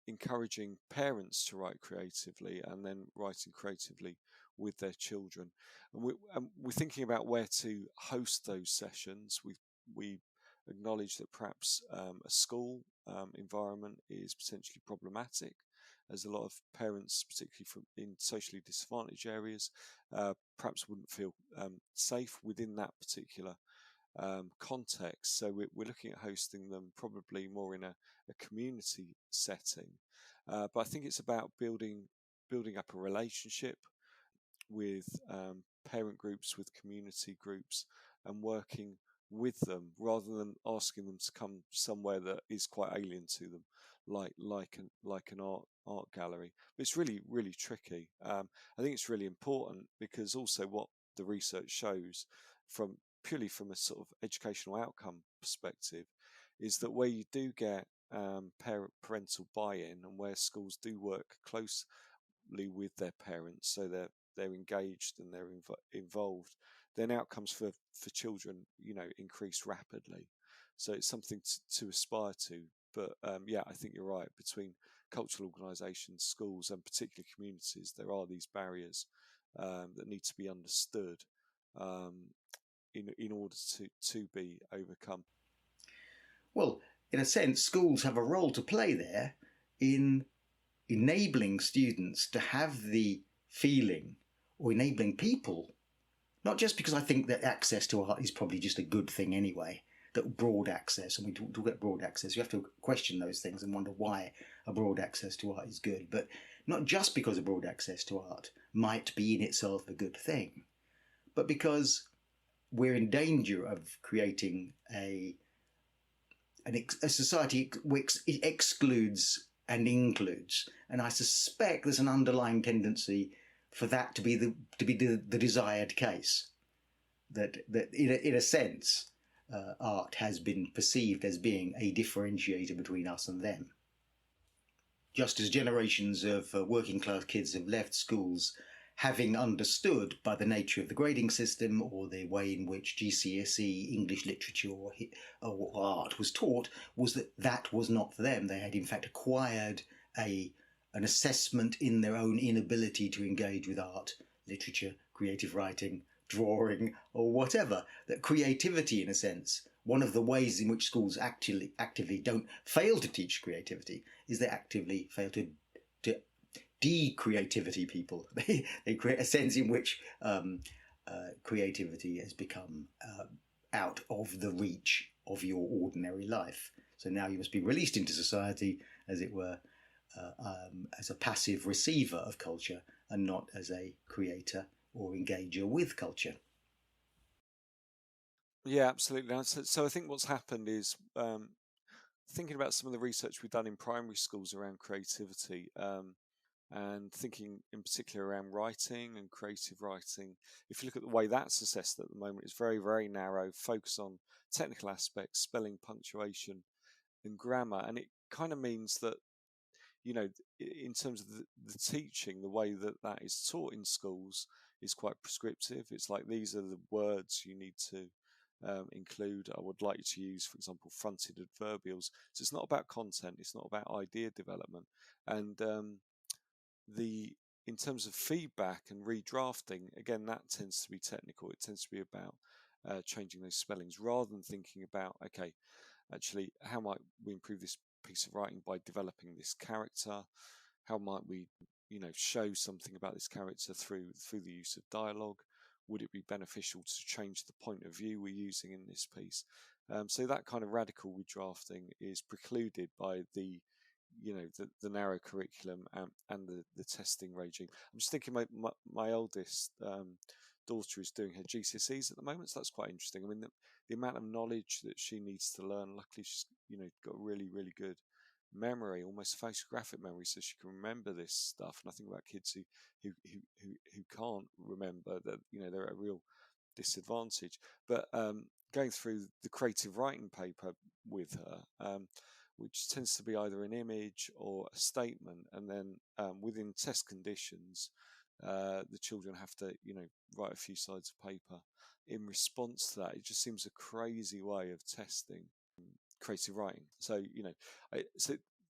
encouraging parents to write creatively and then writing creatively with their children. And we're thinking about where to host those sessions. We acknowledge that perhaps a school environment is potentially problematic, as a lot of parents, particularly in socially disadvantaged areas, perhaps wouldn't feel safe within that particular context. So we're looking at hosting them probably more in a community setting. But I think it's about building up a relationship with parent groups, with community groups, and working with them rather than asking them to come somewhere that is quite alien to them, like an art gallery. But it's really tricky. I think it's really important because also what the research shows, purely from a sort of educational outcome perspective, is that where you do get parental buy-in and where schools do work closely with their parents, so they're engaged and they're involved, then outcomes for children, increase rapidly. So it's something to aspire to. But yeah, I think you're right. Between cultural organisations, schools, and particular communities, there are these barriers that need to be understood in order to be overcome. Well, in a sense, schools have a role to play there in enabling students to have the feeling, or enabling people, not just because I think that access to art is probably just a good thing anyway, that broad access, and we talk about broad access, you have to question those things and wonder why a broad access to art is good, but not just because a broad access to art might be in itself a good thing, but because we're in danger of creating a society which it excludes and includes, and I suspect there's an underlying tendency for that to be the desired case. That in a sense, art has been perceived as being a differentiator between us and them. Just as generations of working class kids have left schools having understood by the nature of the grading system or the way in which GCSE English literature or art was taught, was that was not for them. They had in fact acquired an assessment in their own inability to engage with art, literature, creative writing, drawing, or whatever. That creativity, in a sense, one of the ways in which schools actively don't fail to teach creativity is they actively fail to de-creativity people. They create a sense in which creativity has become out of the reach of your ordinary life. So now you must be released into society, as it were, as a passive receiver of culture and not as a creator or engager with culture. Yeah, absolutely. So I think what's happened is thinking about some of the research we've done in primary schools around creativity, and thinking in particular around writing and creative writing. If you look at the way that's assessed at the moment, it's very, very narrow, focus on technical aspects, spelling, punctuation, and grammar. And it kind of means that, in terms of the teaching, the way that is taught in schools is quite prescriptive. It's like, these are the words you need to include. I would like you to use, for example, fronted adverbials. So it's not about content, it's not about idea development. And in terms of feedback and redrafting, again, that tends to be technical. It tends to be about changing those spellings rather than thinking about, okay, actually, how might we improve this piece of writing by developing this character? How might we, show something about this character through the use of dialogue? Would it be beneficial to change the point of view we're using in this piece? So that kind of radical redrafting is precluded by the narrow curriculum and the testing regime. I'm just thinking my oldest daughter is doing her GCSEs at the moment, so that's quite interesting. I mean, the amount of knowledge that she needs to learn, luckily she's got really, really good memory, almost photographic memory, so she can remember this stuff. And I think about kids who can't remember, that they're at a real disadvantage. But going through the creative writing paper with her, which tends to be either an image or a statement, and then within test conditions, the children have to write a few sides of paper in response to that. It just seems a crazy way of testing creative writing. So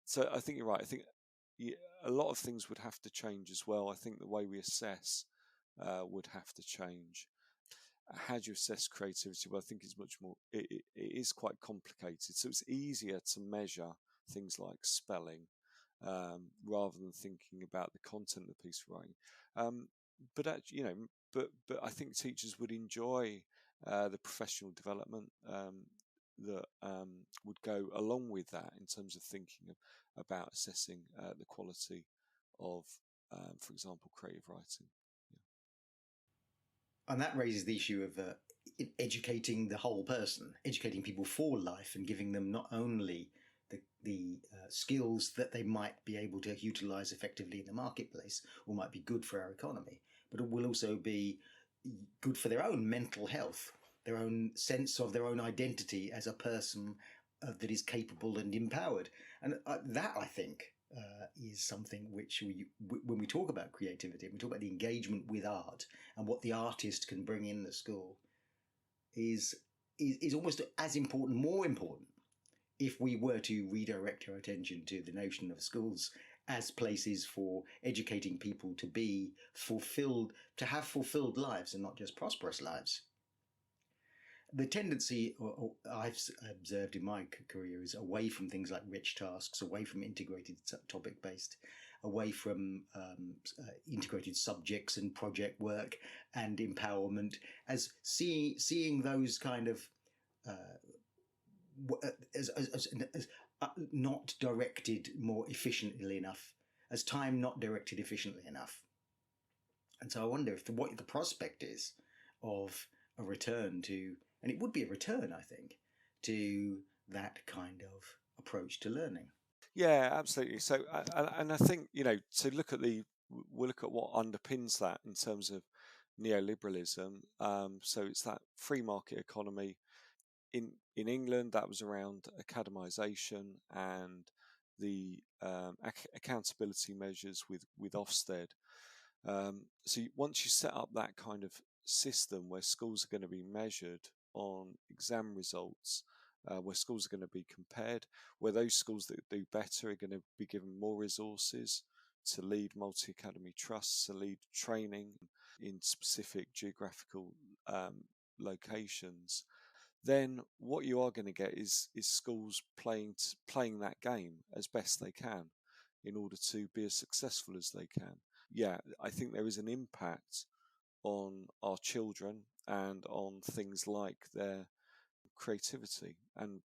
so I think you're right. I think a lot of things would have to change as well. I think the way we assess would have to change. How do you assess creativity? Well, I think it's much more, it is quite complicated. So it's easier to measure things like spelling rather than thinking about the content of the piece of writing. But actually, but I think teachers would enjoy the professional development that would go along with that, in terms of thinking about assessing the quality of, for example, creative writing. And that raises the issue of educating the whole person, educating people for life, and giving them not only the skills that they might be able to utilize effectively in the marketplace, or might be good for our economy, but it will also be good for their own mental health, their own sense of their own identity as a person that is capable and empowered. And that, I think, is something which when we talk about creativity, and we talk about the engagement with art and what the artist can bring in the school, is almost as important, more important, if we were to redirect our attention to the notion of schools as places for educating people to be fulfilled, to have fulfilled lives and not just prosperous lives. The tendency I've observed in my career is away from things like rich tasks, away from integrated topic-based, away from integrated subjects and project work and empowerment, as seeing those kind of as not directed more efficiently enough, as time not directed efficiently enough. And so I wonder if what the prospect is of a return to, and it would be a return, I think, to that kind of approach to learning. Yeah, absolutely. So, and I think, to look at we'll look at what underpins that in terms of neoliberalism. So it's that free market economy. In England, that was around academisation and the accountability measures with Ofsted. So once you set up that kind of system where schools are going to be measured on exam results, where schools are going to be compared, where those schools that do better are going to be given more resources to lead multi-academy trusts, to lead training in specific geographical locations, then what you are going to get is schools playing that game as best they can in order to be as successful as they can. Yeah, I think there is an impact on our children and on things like their creativity and,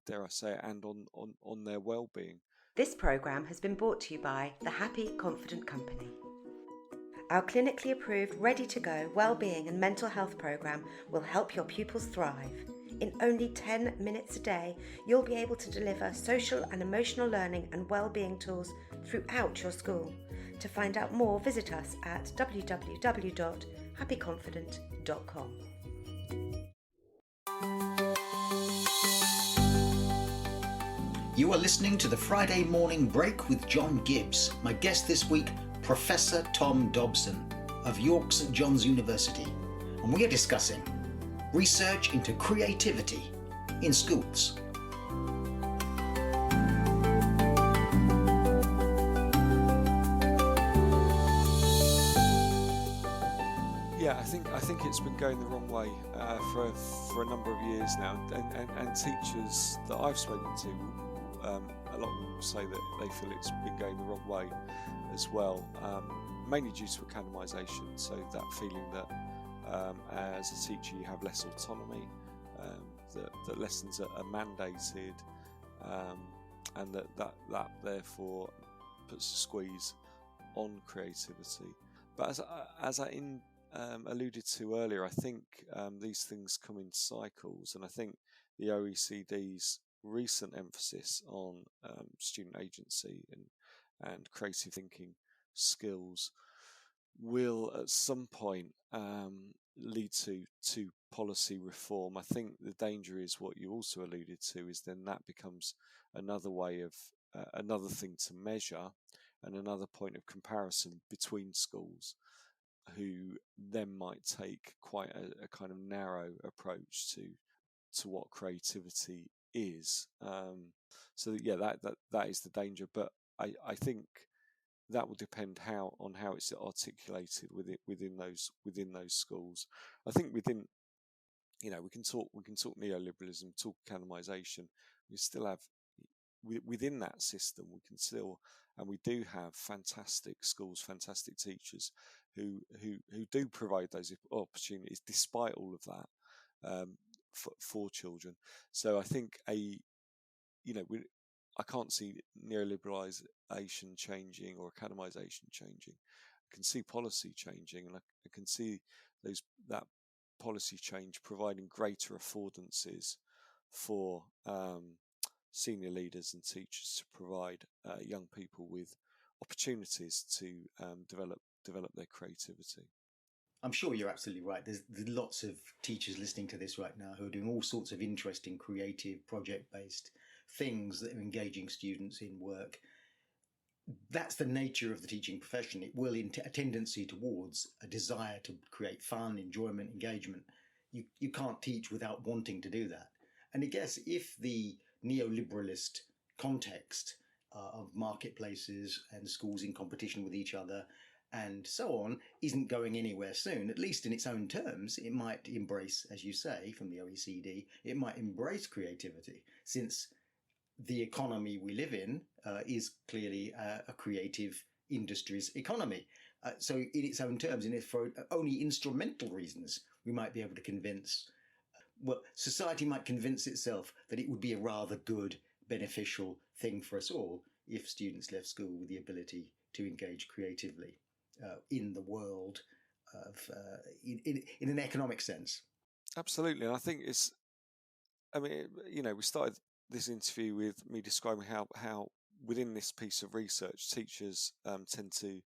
dare I say it, and on their well-being. This programme has been brought to you by the Happy Confident Company. Our clinically approved, ready-to-go wellbeing and mental health programme will help your pupils thrive. In only 10 minutes a day, you'll be able to deliver social and emotional learning and wellbeing tools throughout your school. To find out more, visit us at www.happyconfident.com. You are listening to the Friday Morning Break with John Gibbs. My guest this week, Professor Tom Dobson of York St John's University, and we are discussing research into creativity in schools. Yeah, I think it's been going the wrong way for a number of years now, and teachers that I've spoken to, a lot of them will say that they feel it's been going the wrong way as well, mainly due to academisation. So that feeling that as a teacher you have less autonomy, that lessons are mandated, and that therefore puts a squeeze on creativity. But as I alluded to earlier, I think these things come in cycles, and I think the OECD's recent emphasis on student agency and creative thinking skills will at some point lead to policy reform. I think the danger is what you also alluded to, is then that becomes another way of another thing to measure and another point of comparison between schools, who then might take quite a kind of narrow approach to what creativity is. So yeah, that is the danger. But I think that will depend on how it's articulated within those schools. I think within, we can talk neoliberalism, talk academisation. We still have within that system, and we do have fantastic schools, fantastic teachers who do provide those opportunities despite all of that for children. So I think I can't see neoliberalisation changing or academisation changing. I can see policy changing, and I can see that policy change providing greater affordances for senior leaders and teachers to provide young people with opportunities to develop their creativity. I'm sure you're absolutely right. There's lots of teachers listening to this right now who are doing all sorts of interesting, creative, project-based things that are engaging students in work. That's the nature of the teaching profession. It will a tendency towards a desire to create fun, enjoyment, engagement. You can't teach without wanting to do that. And I guess if the neoliberalist context of marketplaces and schools in competition with each other and so on isn't going anywhere soon, at least in its own terms, it might embrace, as you say, from the OECD, it might embrace creativity, since the economy we live in is clearly a creative industries economy. So in its own terms, and if for only instrumental reasons, we might be able to convince, society might convince itself that it would be a rather good, beneficial thing for us all if students left school with the ability to engage creatively in the world in an economic sense. Absolutely. And I think we started this interview with me describing how within this piece of research, teachers tend to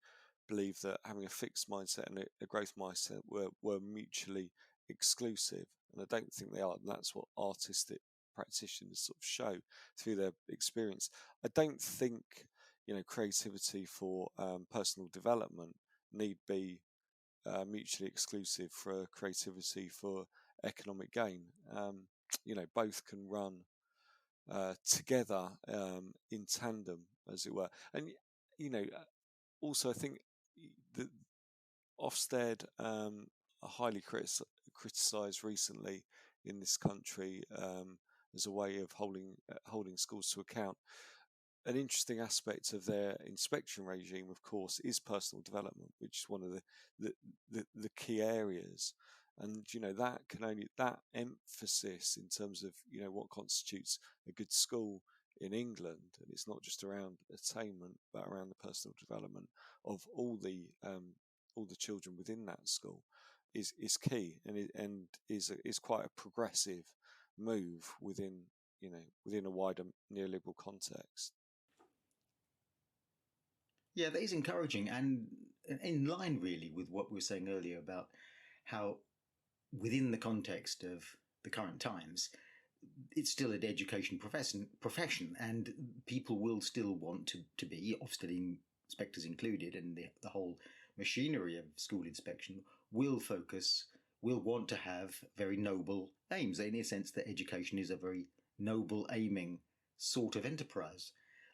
believe that having a fixed mindset and a growth mindset were mutually exclusive. And I don't think they are. And that's what artistic practitioners sort of show through their experience. I don't think, creativity for personal development need be mutually exclusive for creativity for economic gain. Both can run together in tandem, as it were. And also I think that Ofsted are highly criticised recently in this country as a way of holding schools to account. An interesting aspect of their inspection regime, of course, is personal development, which is one of the key areas. And that emphasis in terms of what constitutes a good school in England, and it's not just around attainment, but around the personal development of all the children within that school, is key, and is quite a progressive move within a wider neoliberal context. Yeah, that is encouraging, and in line really with what we were saying earlier about how within the context of the current times, it's still an education profession, and people will still want to be, Ofsted inspectors included, and the whole machinery of school inspection will want to have very noble aims, in a sense that education is a very noble aiming sort of enterprise.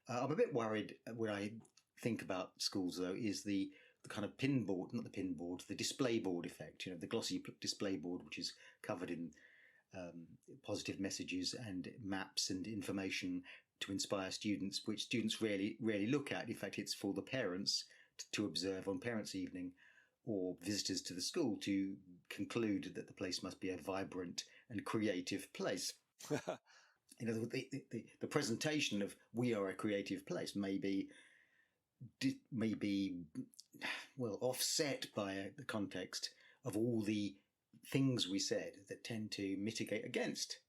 I'm a bit worried when I think about schools, though, is the kind of the display board effect, the glossy display board, which is covered in positive messages and maps and information to inspire students, which students rarely look at. In fact, it's for the parents to observe on parents' evening or visitors to the school to conclude that the place must be a vibrant and creative place. The presentation of "we are a creative place" may be offset by the context of all the things we said that tend to mitigate against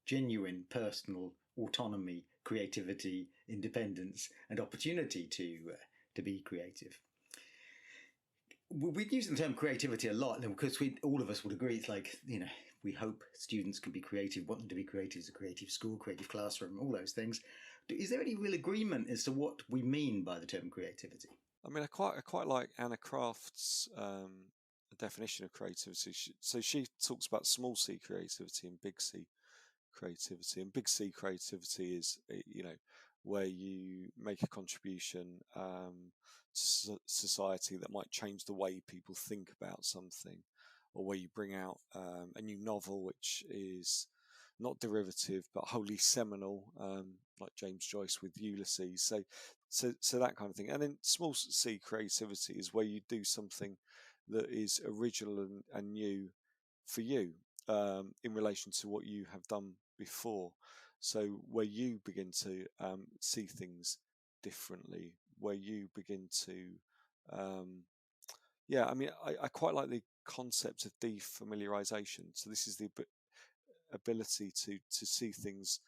genuine personal autonomy, creativity, independence, and opportunity to be creative. We use the term creativity a lot, and because all of us would agree, it's like, we hope students can be creative, want them to be creative. It's a creative school, creative classroom, all those things. Is there any real agreement as to what we mean by the term creativity? I mean, I quite like Anna Kraft's definition of creativity. So she talks about small c creativity and big C creativity. And big C creativity is, where you make a contribution to society that might change the way people think about something, or where you bring out a new novel which is not derivative but wholly seminal, like James Joyce with Ulysses. So that kind of thing. And then small c creativity is where you do something that is original and new for you, in relation to what you have done before. So where you begin to see things differently, where you begin to, I quite like the concept of defamiliarization. So this is the ability to see things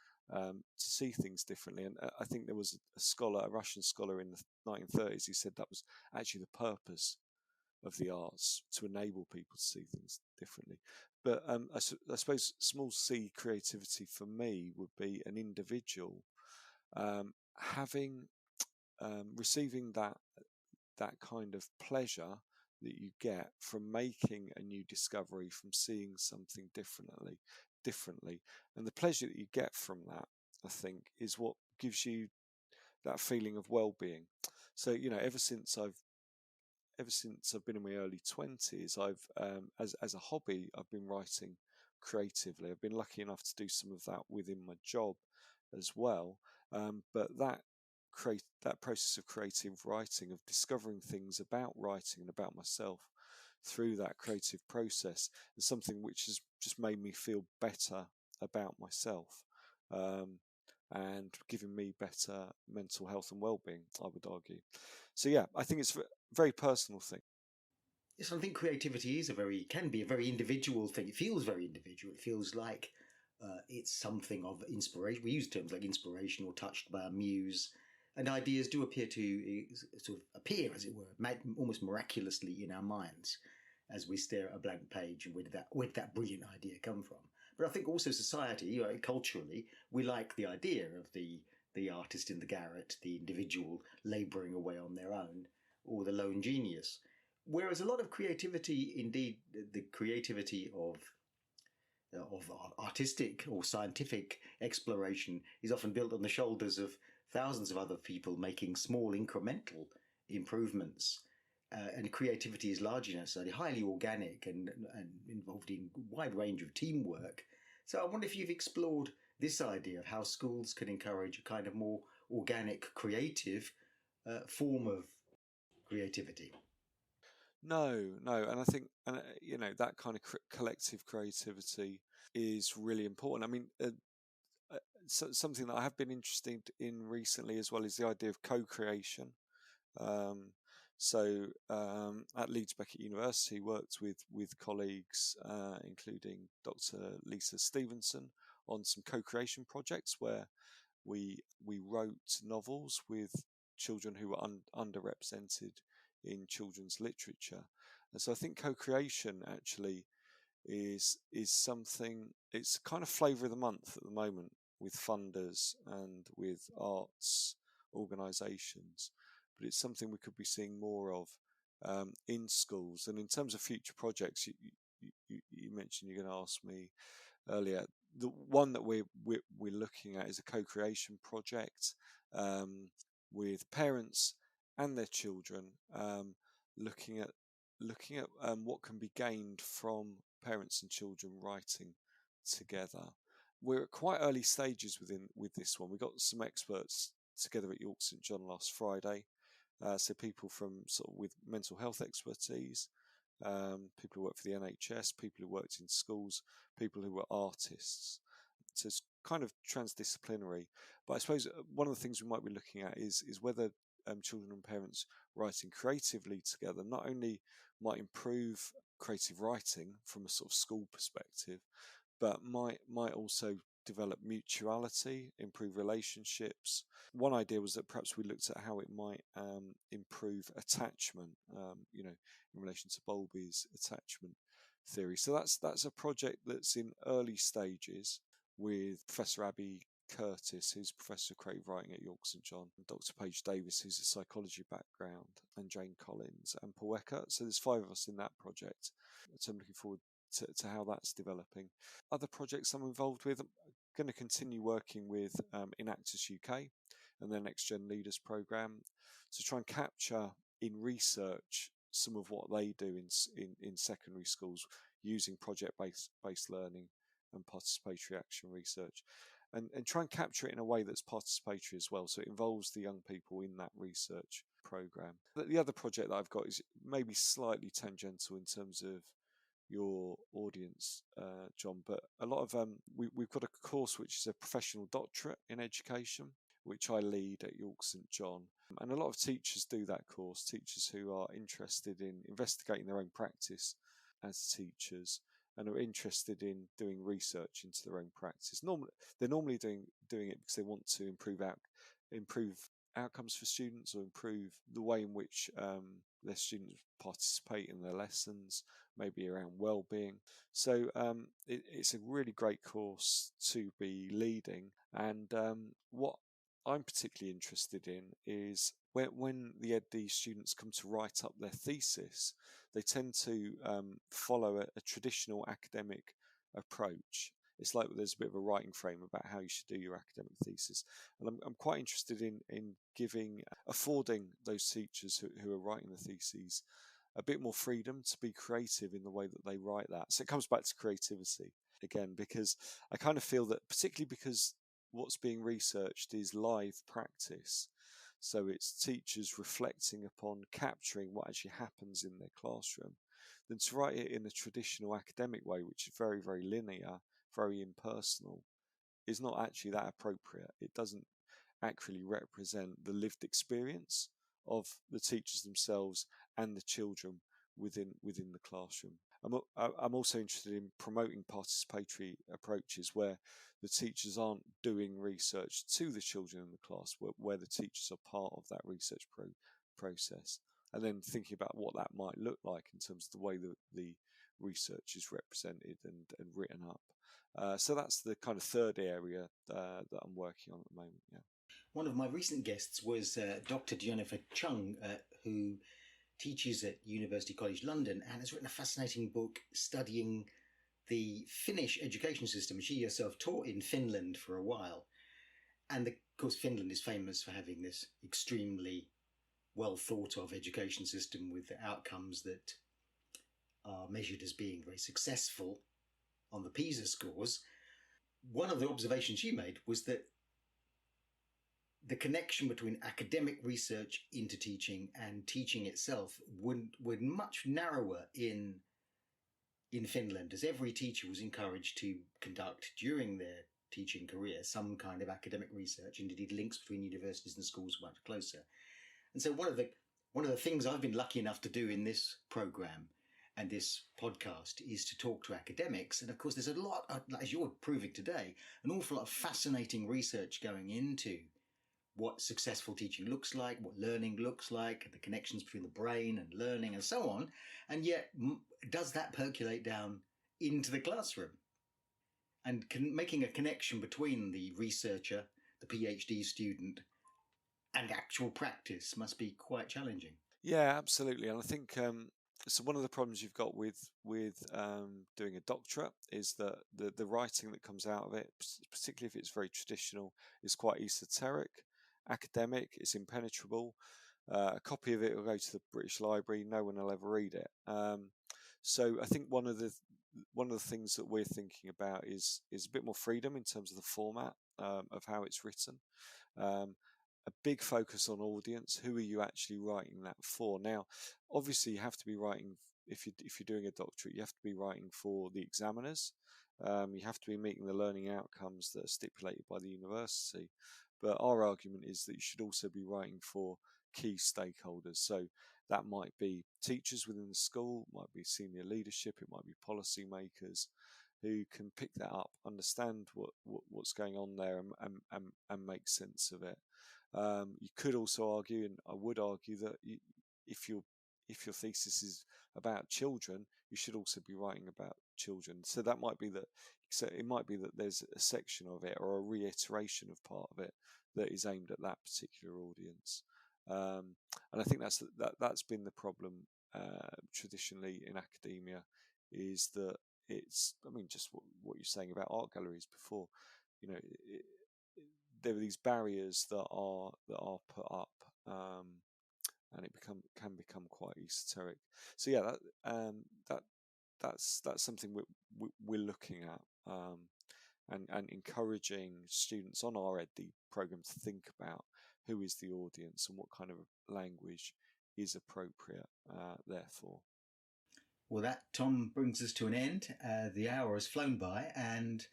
differently. And I think there was a Russian scholar in the 1930s who said that was actually the purpose of the arts, to enable people to see things differently. But I suppose small c creativity for me would be an individual receiving that kind of pleasure that you get from making a new discovery, from seeing something differently, and the pleasure that you get from that, I think, is what gives you that feeling of well-being. So ever since I've been in my early 20s, I've as a hobby, I've been writing creatively. I've been lucky enough to do some of that within my job as well. But that process of creative writing, of discovering things about writing and about myself through that creative process, is something which has just made me feel better about myself, and giving me better mental health and well-being, I would argue. So yeah, I think it's a very personal thing. Yes, I think creativity can be a very individual thing. It feels very individual. It feels like it's something of inspiration. We use terms like inspiration or touched by a muse, and ideas do appear to sort of appear, as it were, almost miraculously in our minds as we stare at a blank page. And where did that brilliant idea come from? But I think also society, culturally, we like the idea of the artist in the garret, the individual labouring away on their own, or the lone genius. Whereas a lot of creativity, indeed, the creativity of artistic or scientific exploration, is often built on the shoulders of thousands of other people making small incremental improvements. And creativity is largely necessarily highly organic and involved in a wide range of teamwork. So I wonder if you've explored this idea of how schools can encourage a kind of more organic, creative form of creativity. No, and I think, that kind of collective creativity is really important. I mean, something that I have been interested in recently as well is the idea of co-creation. At Leeds Beckett University, worked with colleagues, including Dr. Lisa Stevenson, on some co-creation projects where we wrote novels with children who were underrepresented in children's literature. And so I think co-creation actually is something, it's kind of flavour of the month at the moment with funders and with arts organisations, but it's something we could be seeing more of in schools. And in terms of future projects, you mentioned you're going to ask me earlier. The one that we're looking at is a co-creation project with parents and their children, looking at what can be gained from parents and children writing together. We're at quite early stages with this one. We got some experts together at York St John last Friday, so people from sort of with mental health expertise, people who work for the NHS, people who worked in schools, people who were artists. So it's kind of transdisciplinary. But I suppose one of the things we might be looking at is whether children and parents writing creatively together not only might improve creative writing from a sort of school perspective, but might also develop mutuality, improve relationships. One idea was that perhaps we looked at how it might improve attachment, in relation to Bowlby's attachment theory. So that's a project that's in early stages with Professor Abby Curtis, who's Professor of Creative Writing at York St John, and Dr. Paige Davis, who's a psychology background, and Jane Collins and Paul Eckert. So there's 5 of us in that project. So I'm looking forward to how that's developing. Other projects I'm involved with, I'm going to continue working with Enactus UK and their Next Gen Leaders programme to try and capture in research some of what they do in secondary schools using project-based learning and participatory action research, and try and capture it in a way that's participatory as well, so it involves the young people in that research programme. The other project that I've got is maybe slightly tangential in terms of your audience, John, but a lot of we've got a course which is a professional doctorate in education, which I lead at York St John, and a lot of teachers do that course, teachers who are interested in investigating their own practice as teachers and are interested in doing research into their own practice. They're normally doing it because they want to improve outcomes for students, or improve the way in which their students participate in their lessons, maybe around well-being. So it's a really great course to be leading, and what I'm particularly interested in is when the EdD students come to write up their thesis, they tend to follow a traditional academic approach. It's like there's a bit of a writing frame about how you should do your academic thesis. And I'm quite interested in affording those teachers who are writing the theses a bit more freedom to be creative in the way that they write that. So it comes back to creativity again, because I kind of feel that, particularly because what's being researched is live practice, so it's teachers reflecting upon capturing what actually happens in their classroom, then to write it in a traditional academic way, which is very, very linear, very impersonal, is not actually that appropriate. It doesn't accurately represent the lived experience of the teachers themselves and the children within the classroom. I'm also interested in promoting participatory approaches where the teachers aren't doing research to the children in the class, where the teachers are part of that research process, and then thinking about what that might look like in terms of the way that the research is represented and written up. So that's the kind of third area that I'm working on at the moment. Yeah. One of my recent guests was Dr. Jennifer Chung, who teaches at University College London and has written a fascinating book studying the Finnish education system. She herself taught in Finland for a while. And of course, Finland is famous for having this extremely well thought of education system with outcomes that are measured as being very successful on the PISA scores. One of the observations she made was that the connection between academic research into teaching and teaching itself were much narrower in Finland, as every teacher was encouraged to conduct during their teaching career some kind of academic research. Indeed, links between universities and schools were much closer. And so one of the things I've been lucky enough to do in this program and this podcast is to talk to academics. And of course, there's a lot, as you're proving today, an awful lot of fascinating research going into what successful teaching looks like, what learning looks like, the connections between the brain and learning and so on. And yet, does that percolate down into the classroom? And making a connection between the researcher, the PhD student, and actual practice must be quite challenging. Yeah, absolutely. And I think so one of the problems you've got with doing a doctorate is that the writing that comes out of it, particularly if it's very traditional, is quite esoteric, academic, it's impenetrable. A copy of it will go to the British Library, no one will ever read it. So I think one of the things that we're thinking about is a bit more freedom in terms of the format of how it's written. A big focus on audience. Who are you actually writing that for? Now, obviously, you have to be writing, if you're doing a doctorate, you have to be writing for the examiners. You have to be meeting the learning outcomes that are stipulated by the university. But our argument is that you should also be writing for key stakeholders. So that might be teachers within the school, might be senior leadership, it might be policymakers, who can pick that up, understand what's going on there, and make sense of it. You could also argue, and I would argue, that if your thesis is about children, you should also be writing about children. So that might be that. So it might be that there's a section of it or a reiteration of part of it that is aimed at that particular audience. And I think that's been the problem traditionally in academia, is that it's, I mean, just what you're saying about art galleries before, there are these barriers that are put up, and it can become quite esoteric. So yeah, that's something we're looking at, and encouraging students on our EdD program to think about who is the audience and what kind of language is appropriate, therefore. Well, that, Tom, brings us to an end. The hour has flown by, and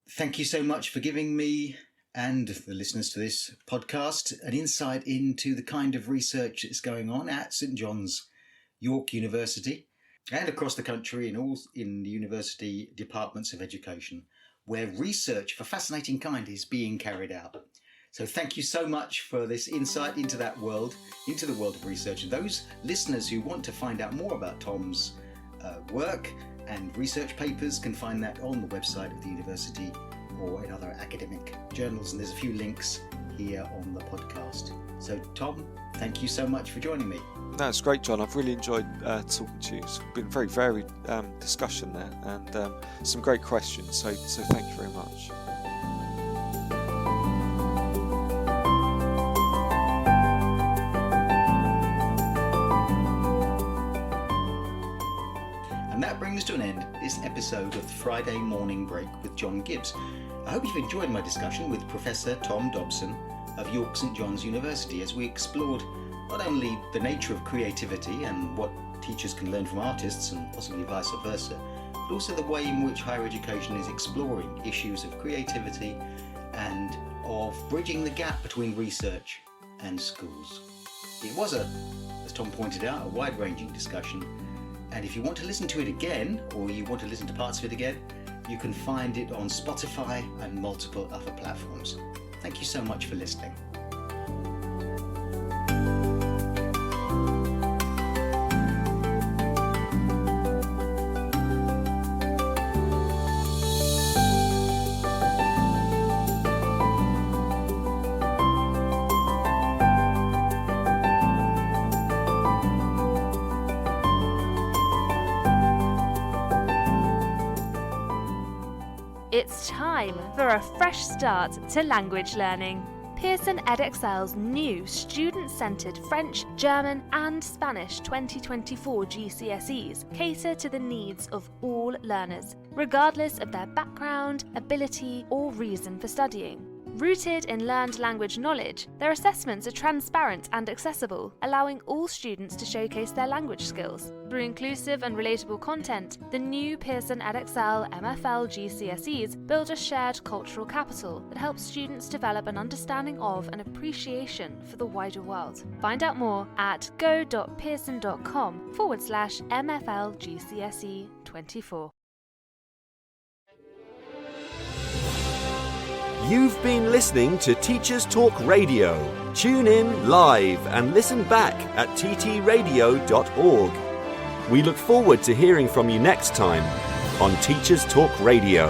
thank you so much for giving me and the listeners to this podcast an insight into the kind of research that's going on at St John's, York University, and across the country in the university departments of education, where research of a fascinating kind is being carried out. So thank you so much for this insight into that world, into the world of research. And those listeners who want to find out more about Tom's work and research papers can find that on the website of the university or in other academic journals. And there's a few links here on the podcast. So Tom, thank you so much for joining me. That's great, John. I've really enjoyed talking to you. It's been a very varied discussion there, and some great questions. So thank you very much. And that brings to an end this episode of the Friday Morning Break with John Gibbs. I hope you've enjoyed my discussion with Professor Tom Dobson of York St John's University, as we explored not only the nature of creativity and what teachers can learn from artists and possibly vice versa, but also the way in which higher education is exploring issues of creativity and of bridging the gap between research and schools. It was, as Tom pointed out, a wide-ranging discussion, and if you want to listen to it again, or you want to listen to parts of it again, you can find it on Spotify and multiple other platforms. Thank you so much for listening. It's time for a fresh start to language learning. Pearson EdXL's new student-centred French, German and Spanish 2024 GCSEs cater to the needs of all learners, regardless of their background, ability or reason for studying. Rooted in learned language knowledge, their assessments are transparent and accessible, allowing all students to showcase their language skills. Through inclusive and relatable content, the new Pearson EdXL MFL GCSEs build a shared cultural capital that helps students develop an understanding of and appreciation for the wider world. Find out more at go.pearson.com/MFL GCSE 24. You've been listening to Teachers Talk Radio. Tune in live and listen back at ttradio.org. We look forward to hearing from you next time on Teachers Talk Radio.